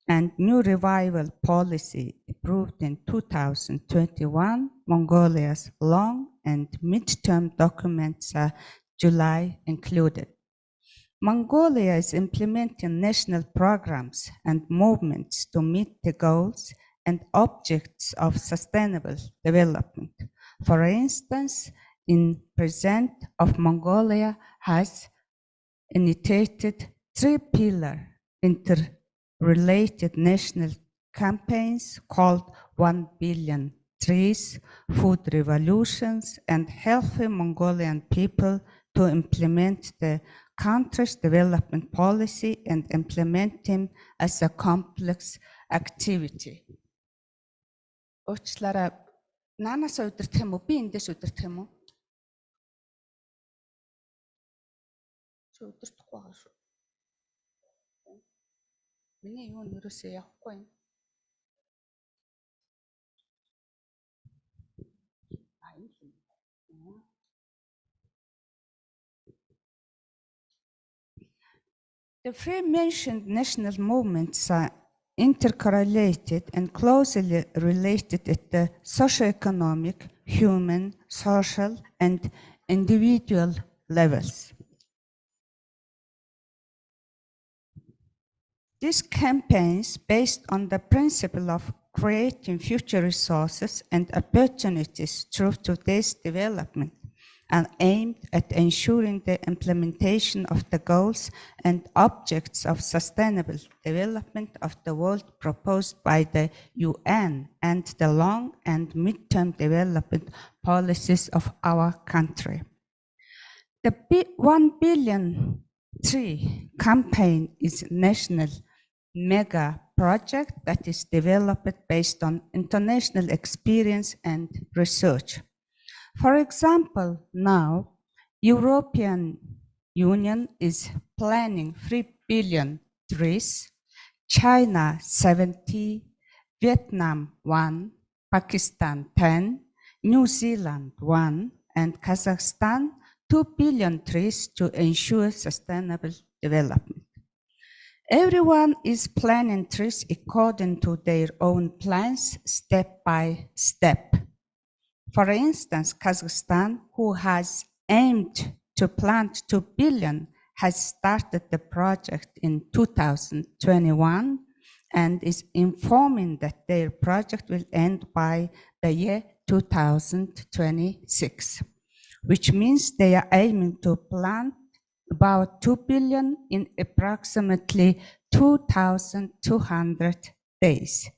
and New Revival Policy, approved in 2021, Mongolia's long and midterm documents are July included. Mongolia is implementing national programs and movements to meet the goals and objects of sustainable development. For instance, in President of Mongolia has initiated 3-pillar interrelated national campaigns called 1 Billion Trees, Food Revolutions, and Healthy Mongolian People to implement the country's development policy and implement them as a complex activity. Уучлаарай. Наанаас удирдах юм уу? Би эндээс удирдах юм уу? Чи удирдахгүй байгаа шүү. Миний юу нэрээсээ явахгүй юм. The three mentioned national movements are intercorrelated and closely related at the socioeconomic, human, social, and individual levels. These campaigns, based on the principle of creating future resources and opportunities through today's development, are aimed at ensuring the implementation of the goals and objects of sustainable development of the world proposed by the UN and the long and mid-term development policies of our country. The 1 Billion Tree campaign is a national mega project that is developed based on international experience and research. For example, now European Union is planning 3 billion trees, China 70, Vietnam 1, Pakistan 10, New Zealand 1, and Kazakhstan 2 billion trees to ensure sustainable development. Everyone is planting trees according to their own plans, step by step. For instance, Kazakhstan, who has aimed to plant 2 billion, has started the project in 2021 and is informing that their project will end by the year 2026, which means they are aiming to plant about 2 billion in approximately 2,200 days.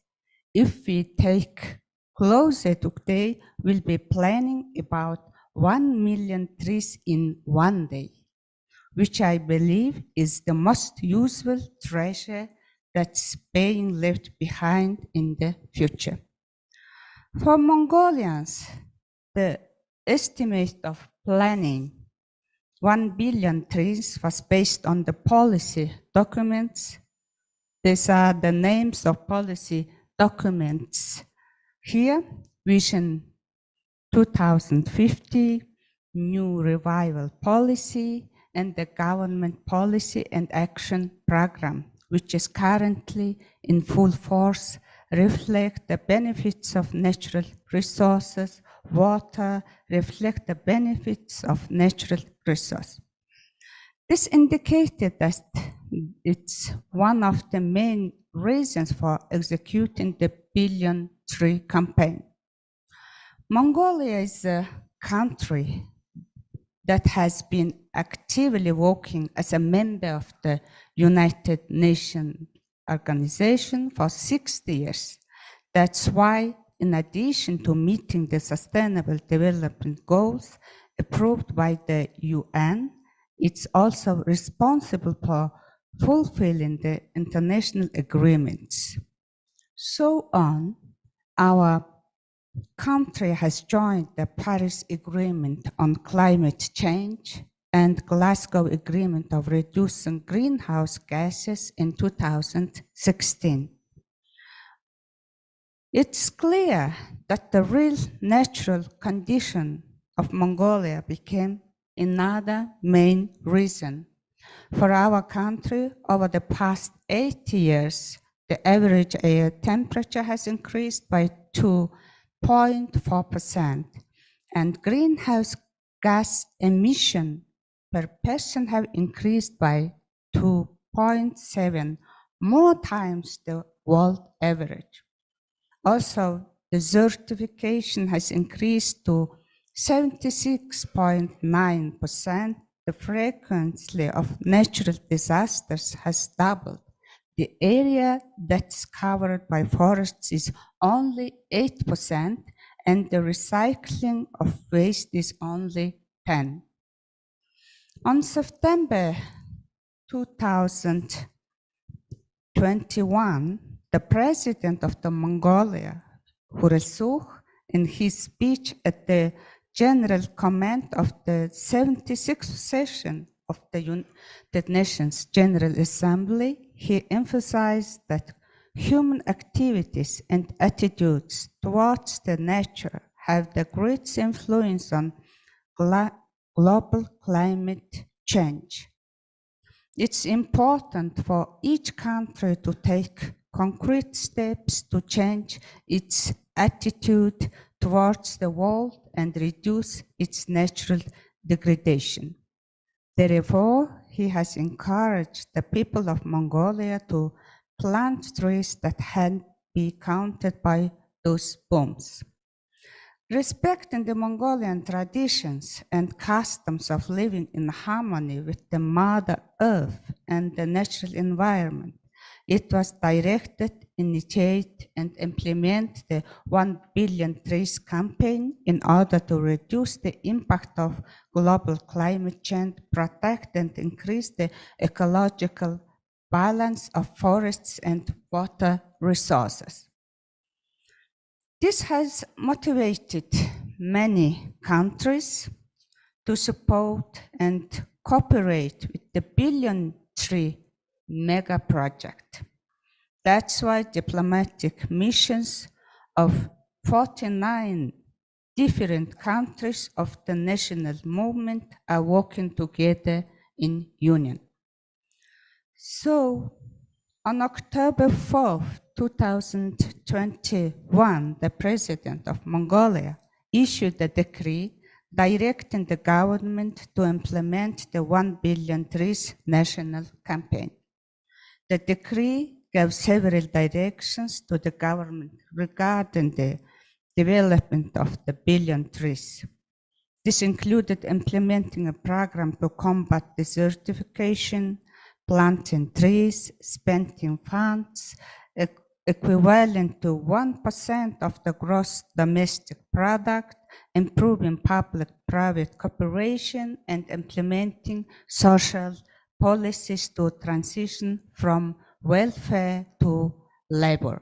If we take closer today, we'll be planning about 1 million trees in one day, which I believe is the most useful treasure that's being left behind in the future. For Mongolians, the estimate of planning 1 billion trees was based on the policy documents. These are the names of policy documents. Here, Vision 2050, New Revival Policy, and the Government Policy and Action Program, which is currently in full force, reflect the benefits of natural resources, water, reflect the benefits of natural resources. This indicated that it's one of the main reasons for executing the Billion Tree campaign. Mongolia is a country that has been actively working as a member of the United Nations organization for 60 years. That's why, in addition to meeting the Sustainable Development Goals approved by the UN, it's also responsible for fulfilling the international agreements. So on, our country has joined the Paris Agreement on Climate Change and Glasgow Agreement of Reducing Greenhouse Gases in 2016. It's clear that the real natural condition of Mongolia became another main reason. For our country, over the past 80 years, the average air temperature has increased by 2.4%, and greenhouse gas emission per person have increased by 2.7, more times the world average. Also, desertification has increased to 76.9%. The frequency of natural disasters has doubled. The area that's covered by forests is only 8%, and the recycling of waste is only 10%. On September 2021, the president of the Mongolia, Khurelsukh, in his speech at the General Comment of the 76th session of the United Nations General Assembly, he emphasized that human activities and attitudes towards the nature have the greatest influence on global climate change. It's important for each country to take concrete steps to change its attitude towards the world and reduce its natural degradation. Therefore, he has encouraged the people of Mongolia to plant trees that can be counted by those booms. Respecting the Mongolian traditions and customs of living in harmony with the Mother Earth and the natural environment, it was directed, initiate, and implement the 1 Billion Trees campaign in order to reduce the impact of global climate change, protect and increase the ecological balance of forests and water resources. This has motivated many countries to support and cooperate with the Billion Tree mega project. That's why diplomatic missions of 49 different countries of the national movement are working together in union. So, on October 4th, 2021, the President of Mongolia issued a decree directing the government to implement the 1 Billion Trees national campaign. The decree gave several directions to the government regarding the development of the Billion Trees. This included implementing a program to combat desertification, planting trees, spending funds equivalent to 1% of the gross domestic product, improving public-private cooperation, and implementing social policies to transition from welfare to labor.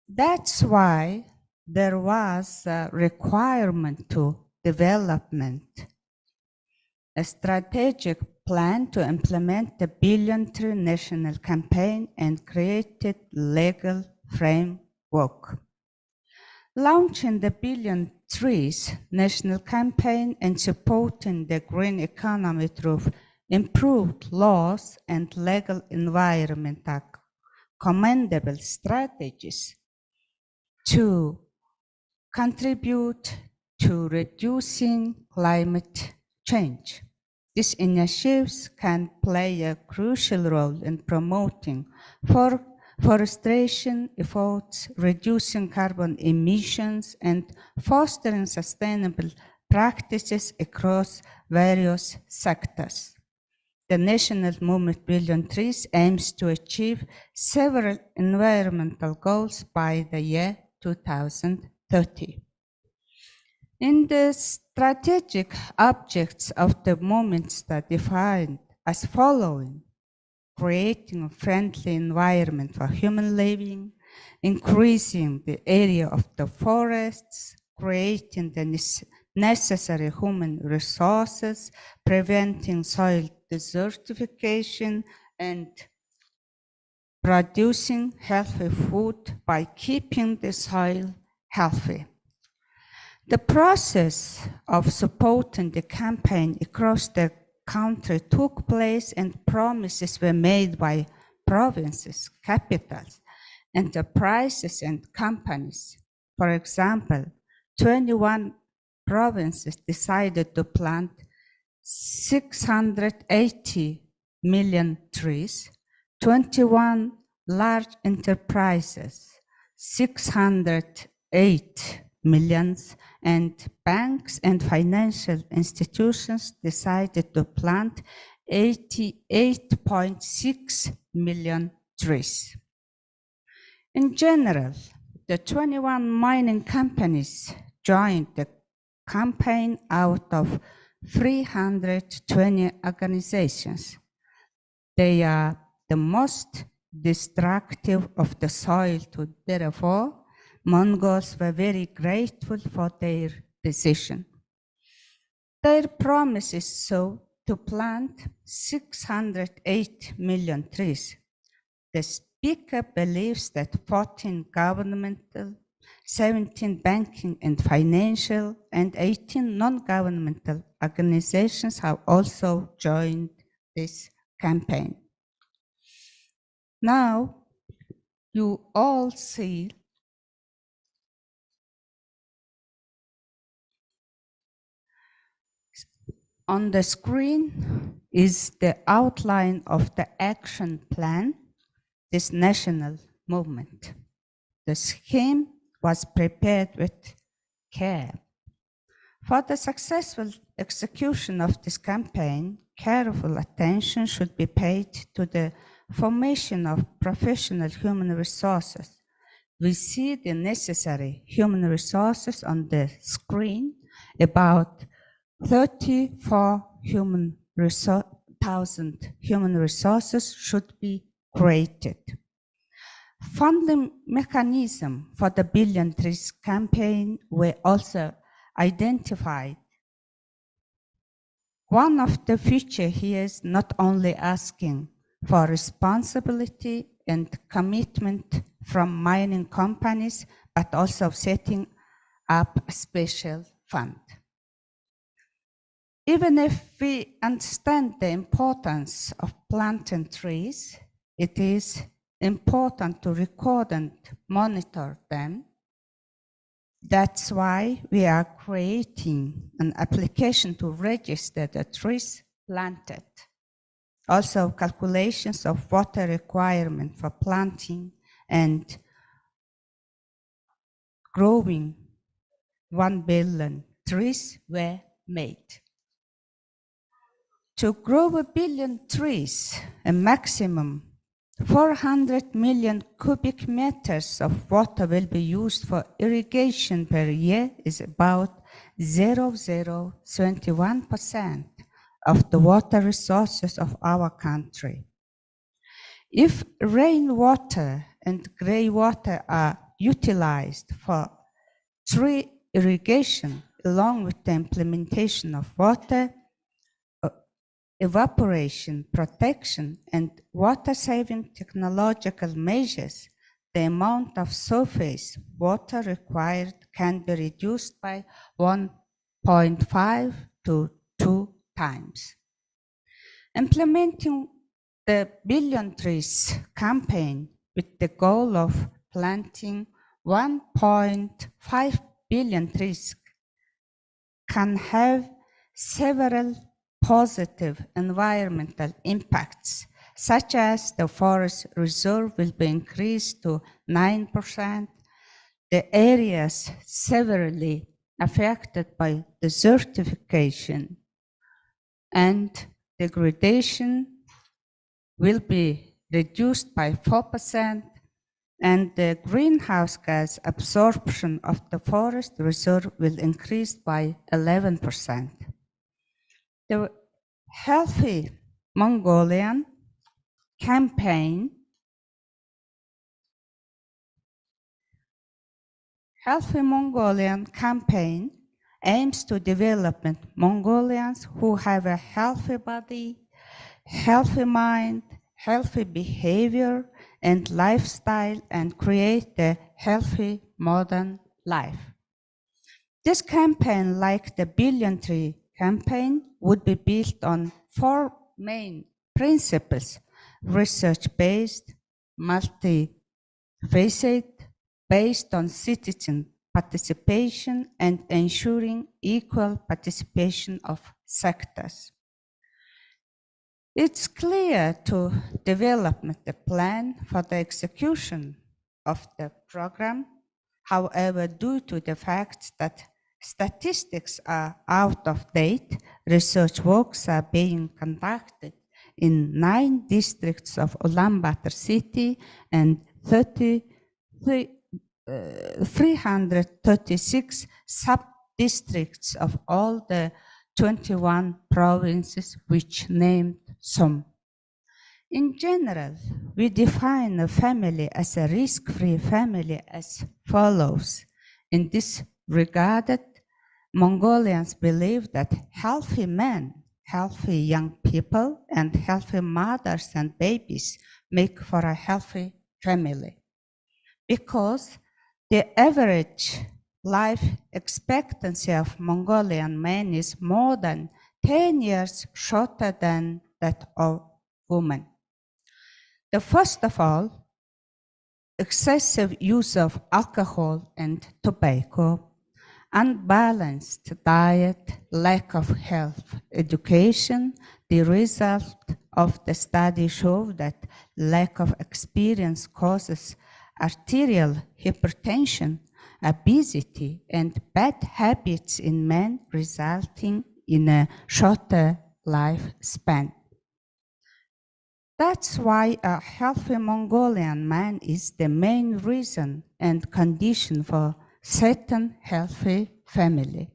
That's why there was a requirement to development a strategic plan to implement the Billion Tree National Campaign and created legal framework. Launching the Billion Trees National Campaign and supporting the green economy through improved laws and legal environment are commendable strategies to contribute to reducing climate change. These initiatives can play a crucial role in promoting forestation efforts, reducing carbon emissions, and fostering sustainable practices across various sectors. The National Movement Billion Trees aims to achieve several environmental goals by the year 2030. In the strategic objects of the movements are defined as following: creating a friendly environment for human living, increasing the area of the forests, creating the necessary human resources, preventing soil desertification, and producing healthy food by keeping the soil healthy. The process of supporting the campaign across the country took place and promises were made by provinces, capitals, enterprises, and companies. For example, 21 provinces decided to plant 680 million trees, 21 large enterprises, 608 millions, and banks and financial institutions decided to plant 88.6 million trees. In general, the 21 mining companies joined the campaign out of 320 organizations. They are the most destructive of the soil, therefore, Mongols were very grateful for their decision. Their promise is so to plant 608 million trees. The speaker believes that 14 governmental, 17 banking and financial, and 18 non-governmental organizations have also joined this campaign. Now, you all see on the screen is the outline of the action plan, this national movement. The scheme was prepared with care. For the successful execution of this campaign, careful attention should be paid to the formation of professional human resources. We see the necessary human resources on the screen. About 34,000 human resources should be created. Funding mechanism for the Billion Trees campaign were also identified. One of the features here is not only asking for responsibility and commitment from mining companies, but also setting up a special fund. Even if we understand the importance of planting trees, it is important to record and monitor them. That's why we are creating an application to register the trees planted. Also, calculations of water requirement for planting and growing 1 billion trees were made. To grow 1 billion trees, a maximum 400 million cubic meters of water will be used for irrigation per year, is about 0.021% of the water resources of our country. If rainwater and grey water are utilized for tree irrigation, along with the implementation of water evaporation protection and water-saving technological measures, the amount of surface water required can be reduced by 1.5 to 2 times. Implementing the Billion Trees campaign with the goal of planting 1.5 billion trees can have several positive environmental impacts, such as the forest reserve will be increased to 9%, the areas severely affected by desertification and degradation will be reduced by 4%, and the greenhouse gas absorption of the forest reserve will increase by 11%. The Healthy Mongolian campaign aims to develop Mongolians who have a healthy body, healthy mind, healthy behavior and lifestyle, and create a healthy modern life. This campaign, like the Billion Tree campaign, would be built on 4 main principles: research-based, multifaceted, based on citizen participation, and ensuring equal participation of sectors. It's clear to develop the plan for the execution of the program. However, due to the fact that statistics are out of date, research works are being conducted in 9 districts of Ulaanbaatar city and 336 sub-districts of all the 21 provinces which named some. In general, we define a family as a risk-free family as follows. In this regard, Mongolians believe that healthy men, healthy young people, and healthy mothers and babies make for a healthy family, because the average life expectancy of Mongolian men is more than 10 years shorter than that of women. First of all, excessive use of alcohol and tobacco, unbalanced diet, lack of health education. The result of the study showed that lack of experience causes arterial hypertension, obesity, and bad habits in men, resulting in a shorter lifespan. That's why a healthy Mongolian man is the main reason and condition for certain healthy family.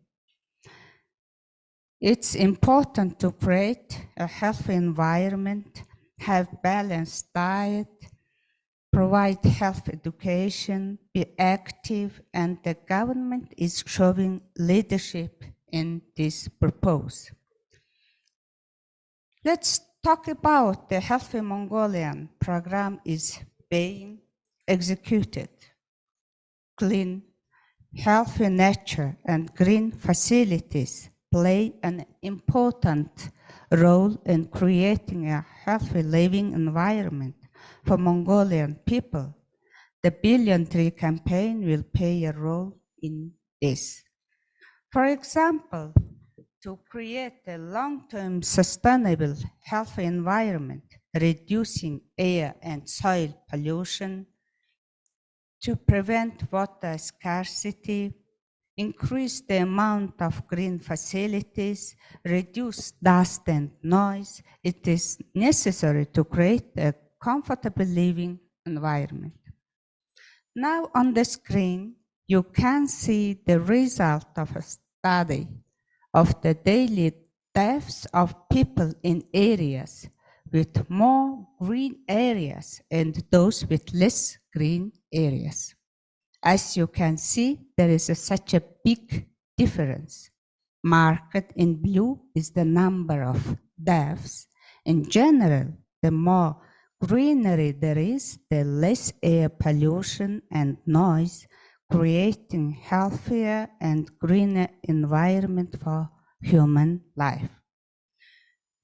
It's important to create a healthy environment, have balanced diet, provide health education, be active, and the government is showing leadership in this purpose. Let's talk about the Healthy Mongolian program is being executed. Clean, healthy nature and green facilities play an important role in creating a healthy living environment for Mongolian people. The Billion Tree campaign will play a role in this. For example, to create a long-term sustainable healthy environment, reducing air and soil pollution, to prevent water scarcity, increase the amount of green facilities, reduce dust and noise, it is necessary to create a comfortable living environment. Now on the screen, you can see the result of a study of the daily deaths of people in areas with more green areas and those with less green areas. As you can see, there is such a big difference. Marked in blue is the number of deaths. In general, the more greenery there is, the less air pollution and noise, creating healthier and greener environment for human life.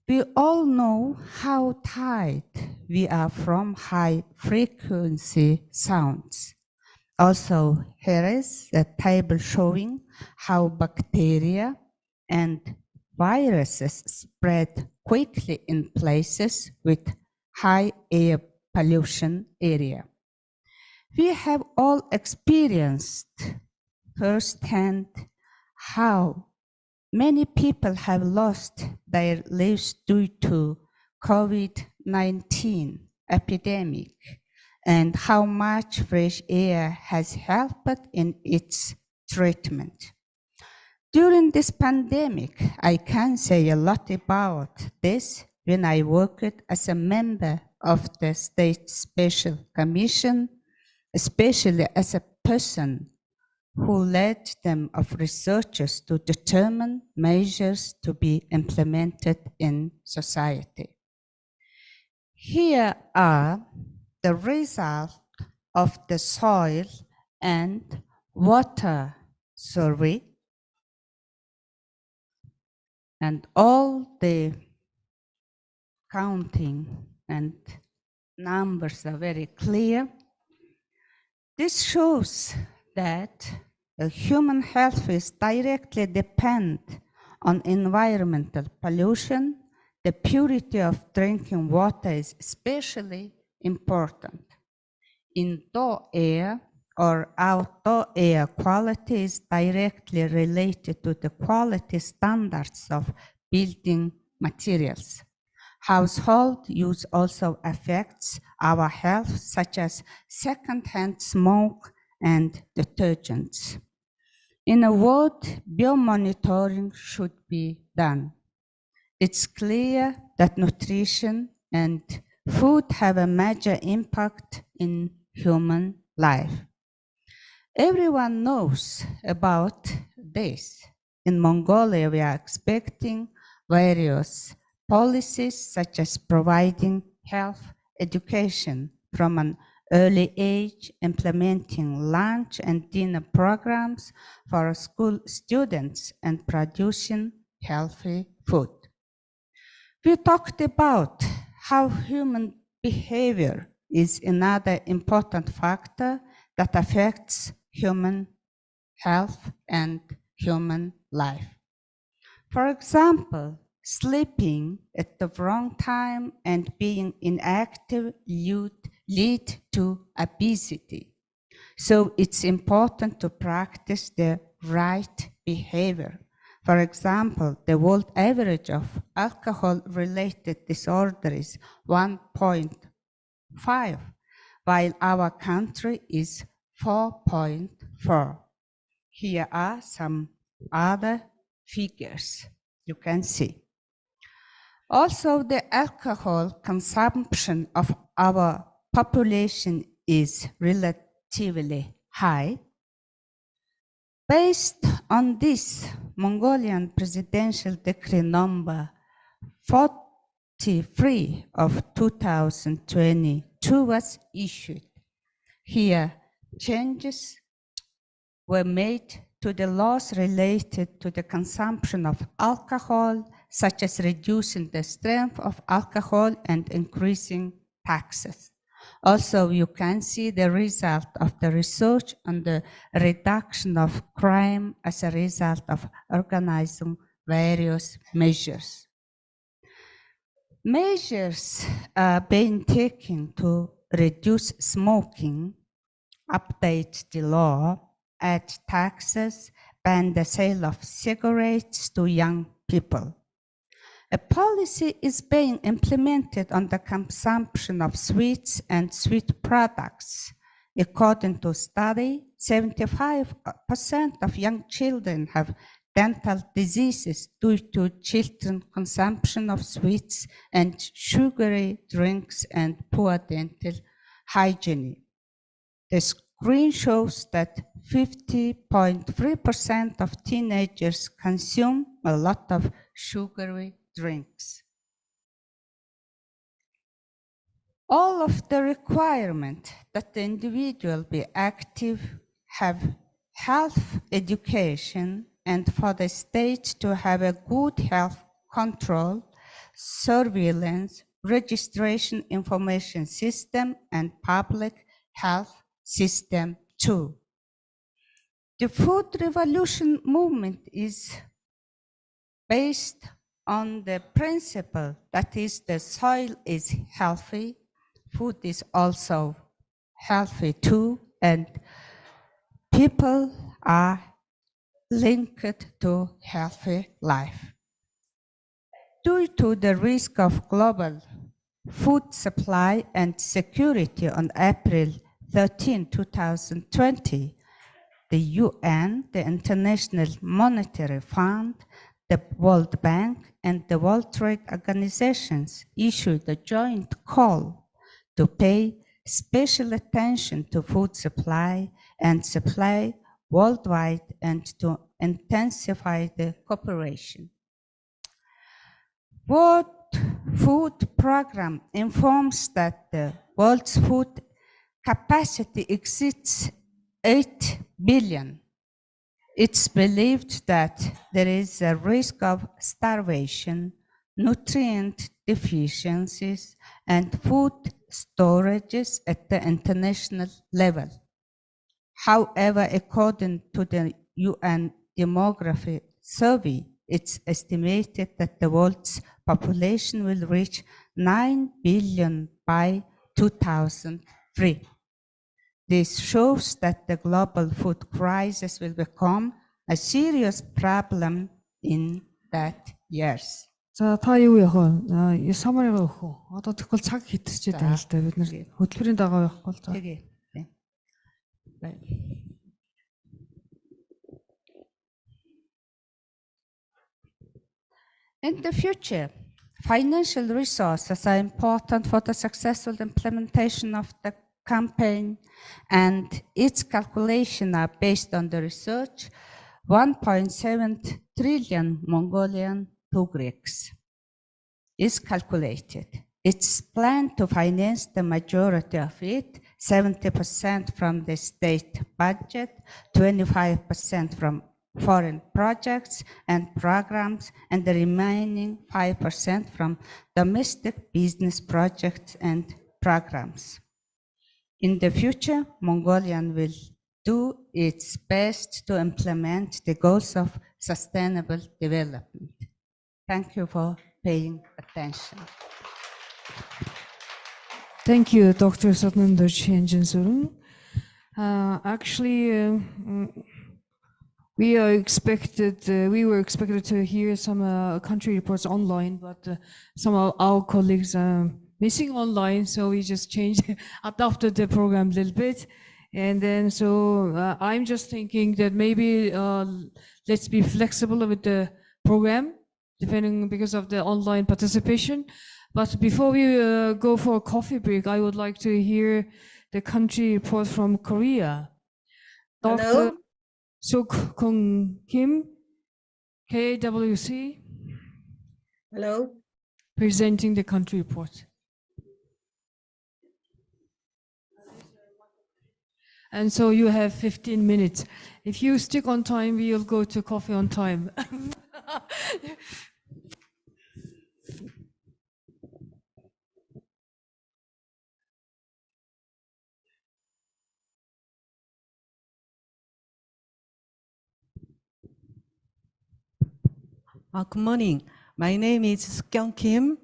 We all know how tired we are from high frequency sounds. Also, here is a table showing how bacteria and viruses spread quickly in places with high air pollution area. We have all experienced firsthand how many people have lost their lives due to COVID-19 epidemic and how much fresh air has helped in its treatment. During this pandemic, I can say a lot about this when I worked as a member of the State Special Commission, especially as a person who led them of researchers to determine measures to be implemented in society. Here are the results of the soil and water survey, and all the counting and numbers are very clear. This shows that human health is directly dependent on environmental pollution. The purity of drinking water is especially important. Indoor air or outdoor air quality is directly related to the quality standards of building materials. Household use also affects our health, such as secondhand smoke and detergents. In a word, biomonitoring should be done. It's clear that nutrition and food have a major impact in human life. Everyone knows about this. In Mongolia, we are expecting various policies such as providing health education from an early age, implementing lunch and dinner programs for school students, and producing healthy food. We talked about how human behavior is another important factor that affects human health and human life. For example, sleeping at the wrong time and being inactive lead to obesity. So it's important to practice the right behavior. For example, the world average of alcohol-related disorder is 1.5, while our country is 4.4. Here are some other figures you can see. Also, the alcohol consumption of our population is relatively high. Based on this, Mongolian Presidential Decree number 43 of 2022 was issued. Here, changes were made to the laws related to the consumption of alcohol, such as reducing the strength of alcohol and increasing taxes. Also, you can see the result of the research on the reduction of crime as a result of organizing various measures. Measures are being taken to reduce smoking, update the law, add taxes, ban the sale of cigarettes to young people. A policy is being implemented on the consumption of sweets and sweet products. According to a study, 75% of young children have dental diseases due to children's consumption of sweets and sugary drinks and poor dental hygiene. The screen shows that 50.3% of teenagers consume a lot of sugary drinks. All of the requirement that the individual be active, have health education, and for the state to have a good health control, surveillance, registration information system, and public health system too. The food revolution movement is based on the principle that is the soil is healthy, food is also healthy too, and people are linked to healthy life. Due to the risk of global food supply and security on April 13, 2020, the UN, the International Monetary Fund, the World Bank, and the World Trade Organizations issued a joint call to pay special attention to food supply and supply worldwide and to intensify the cooperation. World Food Program informs that the world's food capacity exceeds 8 billion. It's believed that there is a risk of starvation, nutrient deficiencies, and food storages at the international level. However, according to the UN Demography Survey, it's estimated that the world's population will reach 9 billion by 2003. This shows that the global food crisis will become a serious problem in that years. За та юу яг вэ? Summary-га өгөх үү? Одоо тэгвэл цаг хитчихэд байна л да. Бид нэр хөтөлбөрийн дагуу явахгүй бол за. Okay. In the future, financial resources are important for the successful implementation of the campaign, and its calculations are based on the research 1.7 trillion Mongolian tugreks is calculated. It's planned to finance the majority of it, 70% from the state budget, 25% from foreign projects and programs, and the remaining 5% from domestic business projects and programs. In the future, Mongolia will do its best to implement the goals of sustainable development. Thank you for paying attention. Thank you, Dr. Satnandar Chenjinsurun. Actually, we were expected to hear some country reports online, but some of our colleagues are missing online, so we just adapted the program a little bit. And then, so I'm just thinking that maybe let's be flexible with the program, depending because of the online participation. But before we go for a coffee break, I would like to hear the country report from Korea. Dr. Suk Kung Kim, KWC. Hello. Presenting the country report. And so you have 15 minutes. If you stick on time, we'll go to coffee on time. Good morning. My name is Suk Kim.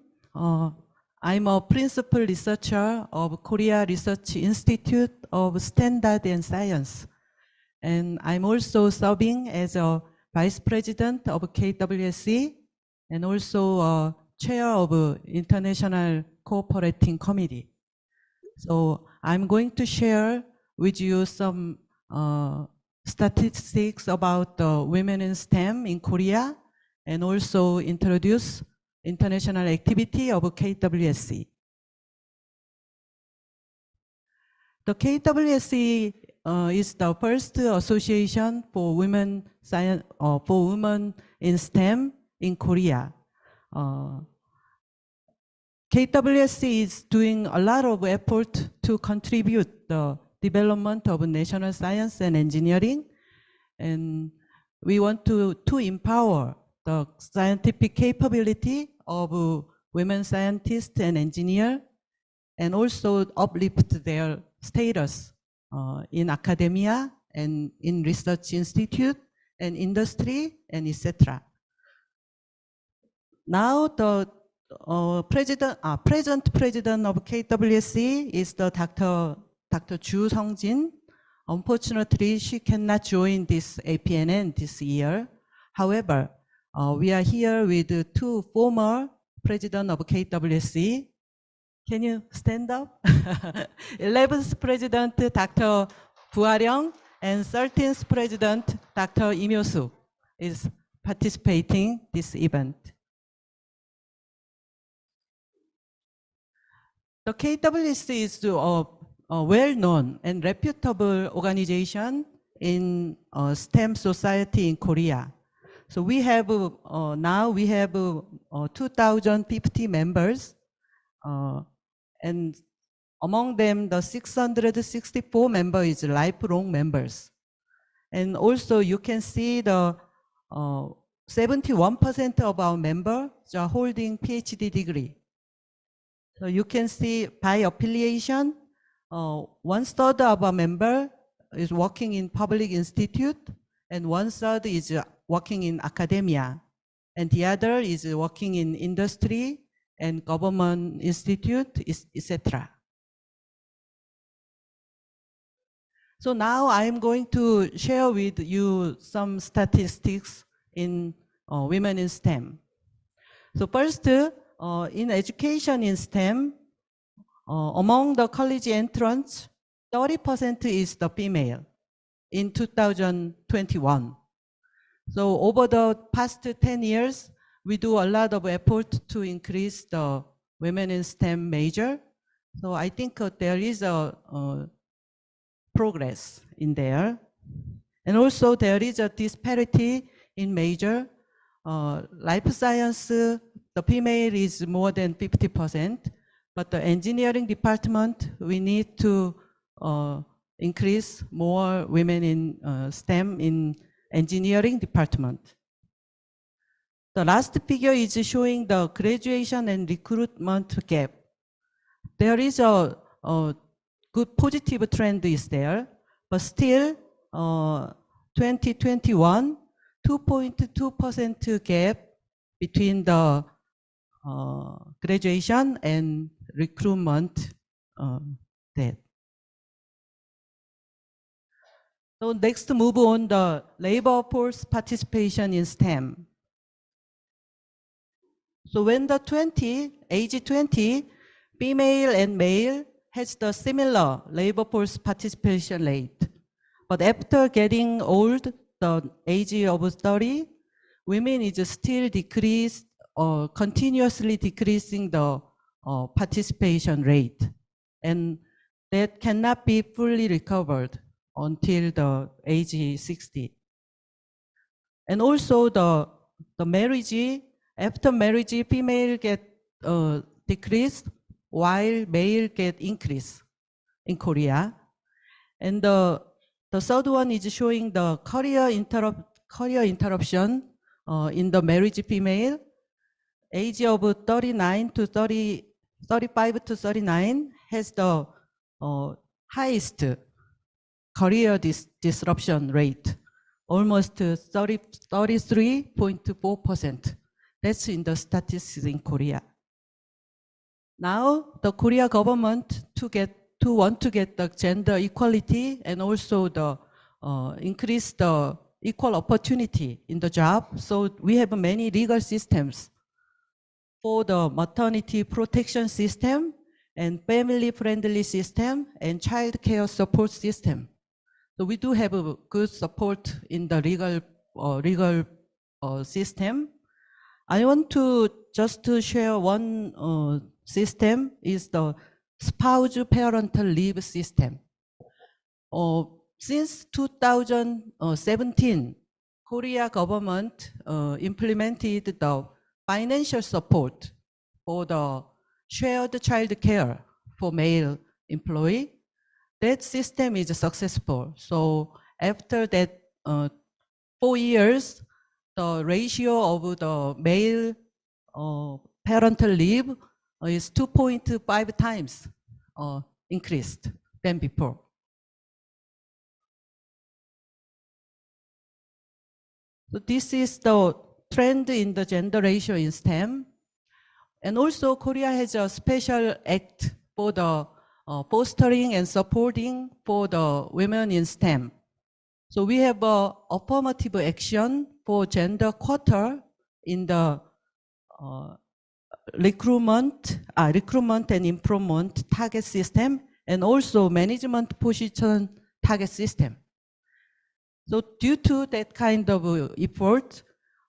I'm a principal researcher of Korea Research Institute of Standard and Science. And I'm also serving as a vice president of KWSC and also chair of International Cooperating Committee. So I'm going to share with you some statistics about women in STEM in Korea and also introduce international activity of KWSC. The KWSC is the first association for women science for women in STEM in Korea. KWSC is doing a lot of effort to contribute the development of national science and engineering, and we want to empower the scientific capability of women scientists and engineers, and also uplift their status in academia and in research institute and industry and etc. Now the present president of KWSC is the Dr. Ju Sung-jin. Unfortunately, she cannot join this APNN this year. However, we are here with two former president of KWSC. Can you stand up? 11th president, Dr. Buaryong, and 13th president, Dr. Im Hyo-suk, is participating this event. The KWSC is a well-known and reputable organization in STEM society in Korea. So we have now 2,050 members, and among them the 664 members is lifelong members. And also you can see the 71% of our members are holding PhD degree. So you can see by affiliation, 1/3 of our member is working in public institute, and 1/3 is working in academia, and the other is working in industry and government institute, etc. So now I'm going to share with you some statistics in women in STEM. So first, in education in STEM, among the college entrants, 30% is the female in 2021. So over the past 10 years, we do a lot of effort to increase the women in STEM major. So I think there is a progress in there. And also there is a disparity in major. Life science, the female is more than 50%, but the engineering department, we need to increase more women in STEM in engineering department. The last figure is showing the graduation and recruitment gap. There is a good positive trend is there, but still 2021, 2.2% gap between the graduation and recruitment date. So next move on the labor force participation in STEM. So when the age 20, female and male has the similar labor force participation rate. But after getting old, the age of 30, women is still decreased or continuously decreasing the participation rate. And that cannot be fully recovered until the age 60. And also the marriage, after marriage, female get decreased while male get increased in Korea. And the third one is showing the career interruption in the marriage female. Age of 35 to 39 has the highest career disruption rate, almost 33.4%. That's in the statistics in Korea. Now the Korea government want to get the gender equality and also the increase the equal opportunity in the job. So we have many legal systems for the maternity protection system and family-friendly system and child care support system. So we do have a good support in the legal system. I want to just to share one system is the spouse parental leave system. Since 2017, Korea government implemented the financial support for the shared child care for male employee. That system is successful. So after that 4 years, the ratio of the male parental leave is 2.5 times increased than before. So this is the trend in the gender ratio in STEM. And also Korea has a special act for the fostering and supporting for the women in STEM. So we have a affirmative action for gender quota in the recruitment and improvement target system, and also management position target system. So due to that kind of effort,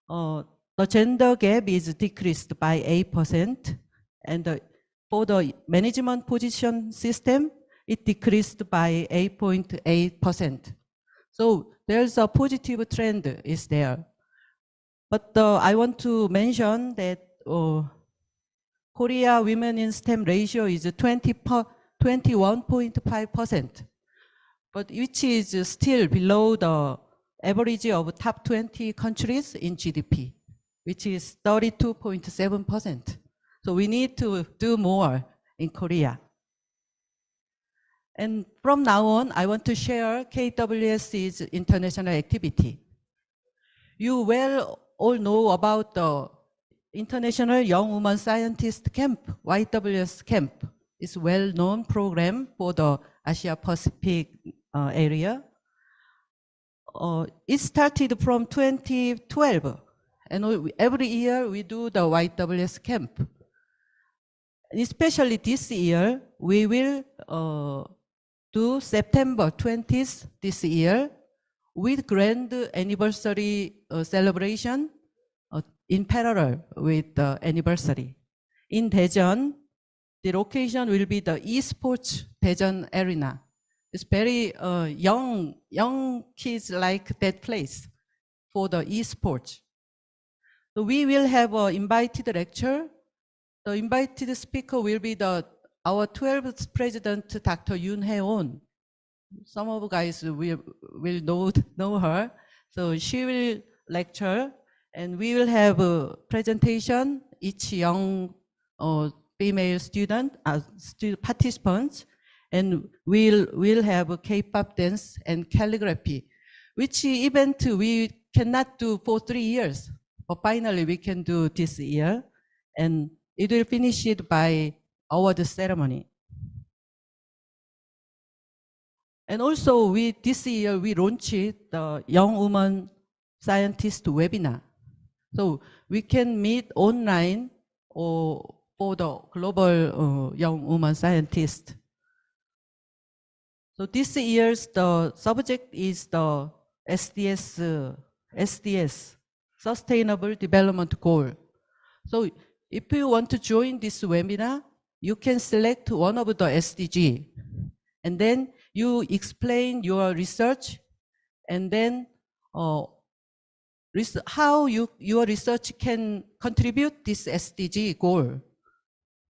the gender gap is decreased by 8%, and for the management position system, it decreased by 8.8%. So there's a positive trend is there. But I want to mention that Korea women in STEM ratio is 21.5%, but which is still below the average of top 20 countries in GDP, which is 32.7%. So we need to do more in Korea. And from now on, I want to share KWS's international activity. You well all know about the International Young Woman Scientist Camp, YWS Camp. It's a well-known program for the Asia Pacific area. It started from 2012, and every year we do the YWS Camp. Especially this year, we will do September 20th this year with grand anniversary celebration in parallel with the anniversary. In Daejeon, the location will be the esports Daejeon Arena. It's very young kids like that place for the esports. So we will have an invited lecture. The invited speaker will be our 12th president, Dr. Yoon Hae-on. Some of you guys will know her. So she will lecture, and we will have a presentation, each young female student, participants, and we'll have a K-pop dance and calligraphy, which event we cannot do for 3 years, but finally we can do this year, and it will finish it by award ceremony. And also this year we launched the Young Woman Scientist webinar. So we can meet online or for the global young woman scientist. So this year's the subject is the SDS, Sustainable Development Goal. So if you want to join this webinar, you can select one of the SDG, and then you explain your research, and then how your research can contribute this SDG goal.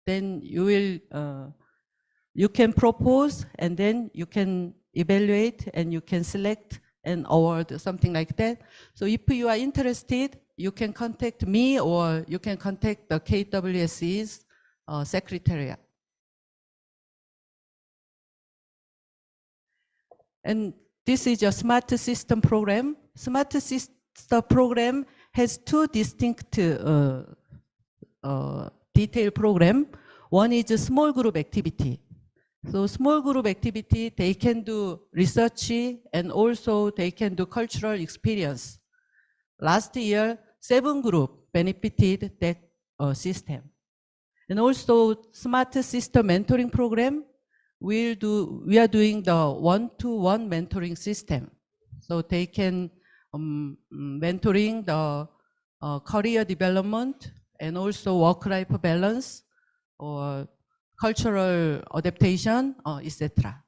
Then you can propose, and then you can evaluate, and you can select an award, something like that. So if you are interested, you can contact me, or you can contact the KWSC's secretariat. And this is a smart system program. Smart system program has two distinct detailed program. One is a small group activity. So small group activity, they can do research, and also they can do cultural experience. Last year, 7 groups benefited that system. And also smart system mentoring program, we are doing the one-to-one mentoring system. So they can mentoring the career development, and also work-life balance, or cultural adaptation, etc.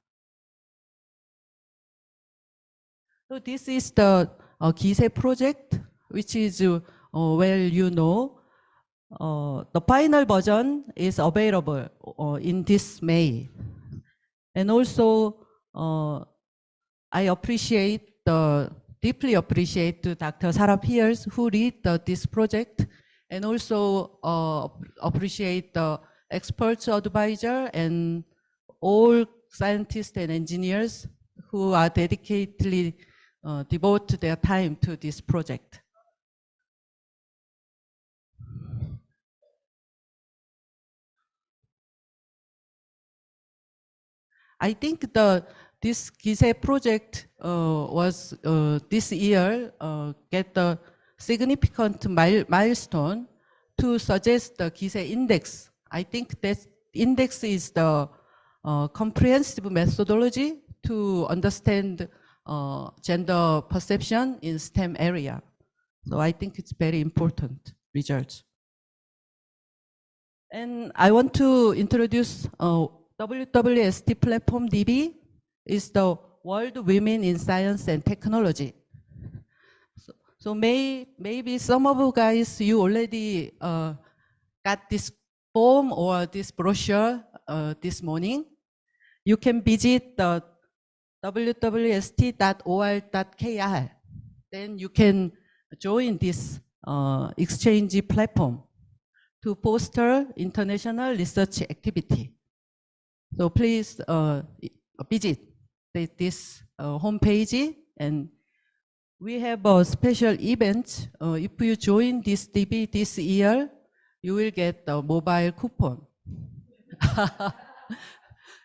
So this is the GISE project, which is well you know. The final version is available in this May. And also, I deeply appreciate Dr. Sarah Pierce, who lead this project, and also appreciate the experts advisor and all scientists and engineers who are dedicatedly devote their time to this project. I think this GISE project was this year get the significant milestone to suggest the GISE index. I think that index is the comprehensive methodology to understand gender perception in STEM area. So I think it's very important results. And I want to introduce WWST Platform DB is the World Women in Science and Technology. So maybe some of you guys, you already got this form or this brochure this morning. You can visit the www.st.or.kr. Then you can join this exchange platform to foster international research activity. So please visit this homepage, and we have a special event. If you join this DB this year, you will get a mobile coupon.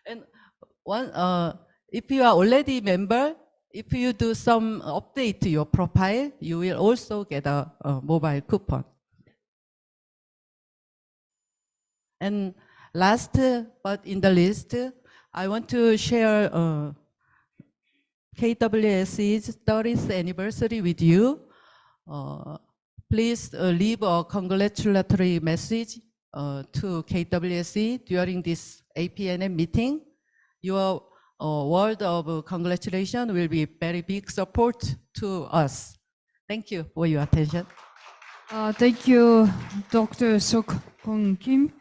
And if you are already a member, if you do some update to your profile, you will also get a mobile coupon. And last but in the list, I want to share KWSC's 30th anniversary with you. Please leave a congratulatory message to KWSC during this APNN meeting. Your word of congratulations will be very big support to us. Thank you for your attention. Thank you, Dr. Sok-Hong Kim.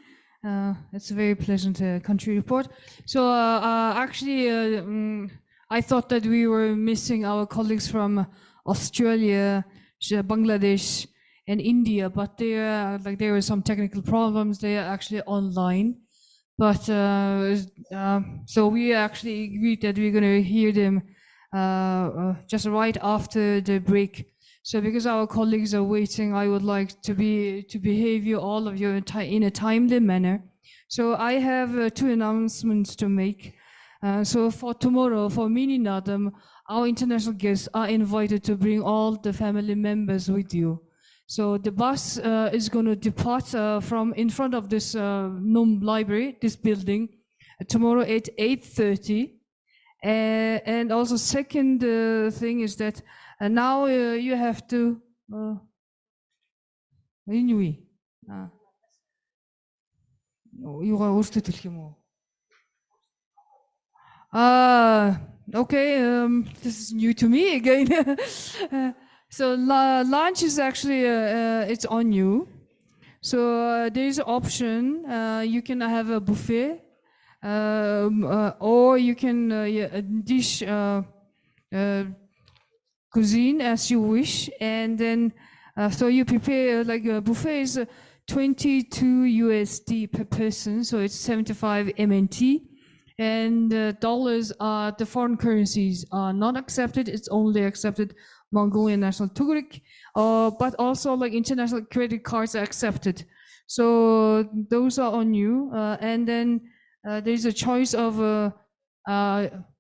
It's a very pleasant country report. So actually, I thought that we were missing our colleagues from Australia, Bangladesh, and India, but there were some technical problems. They are actually online. But so we actually agreed that we're going to hear them just right after the break. So because our colleagues are waiting, I would like to behave you all of you in a timely manner. So I have two announcements to make. So for tomorrow, for Mini Nadam, our international guests are invited to bring all the family members with you. So the bus is going to depart from in front of this NUM library, this building, tomorrow at 8:30. And also second thing is that now you have to okay, this is new to me again. So lunch is actually it's on you. So there's an option. You can have a buffet, or you can dish cuisine as you wish, and then so you prepare like a buffet is 22 USD per person, so it's 75 MNT. And dollars are the foreign currencies are not accepted. It's only accepted Mongolian National Tugrik, but also like international credit cards are accepted. So those are on you. And then there's a choice of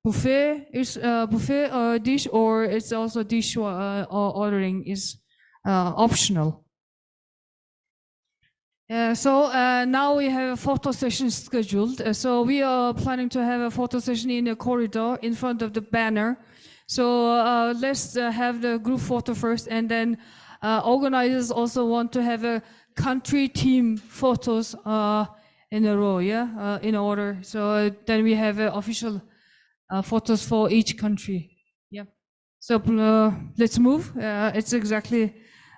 buffet dish, or it's also dish ordering is optional. So now we have a photo session scheduled. So we are planning to have a photo session in the corridor in front of the banner. So let's have the group photo first, and then organizers also want to have a country team photos in a row, in order. So then we have official photos for each country. Yeah. So let's move. It's exactly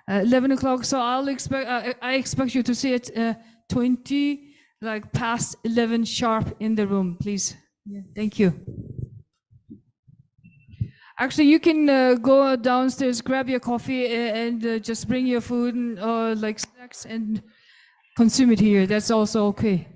11 o'clock. So I expect you to see it 20 past 11 sharp in the room, please. Yeah, thank you. Actually, you can go downstairs, grab your coffee, and just bring your food and like snacks and consume it here. That's also okay.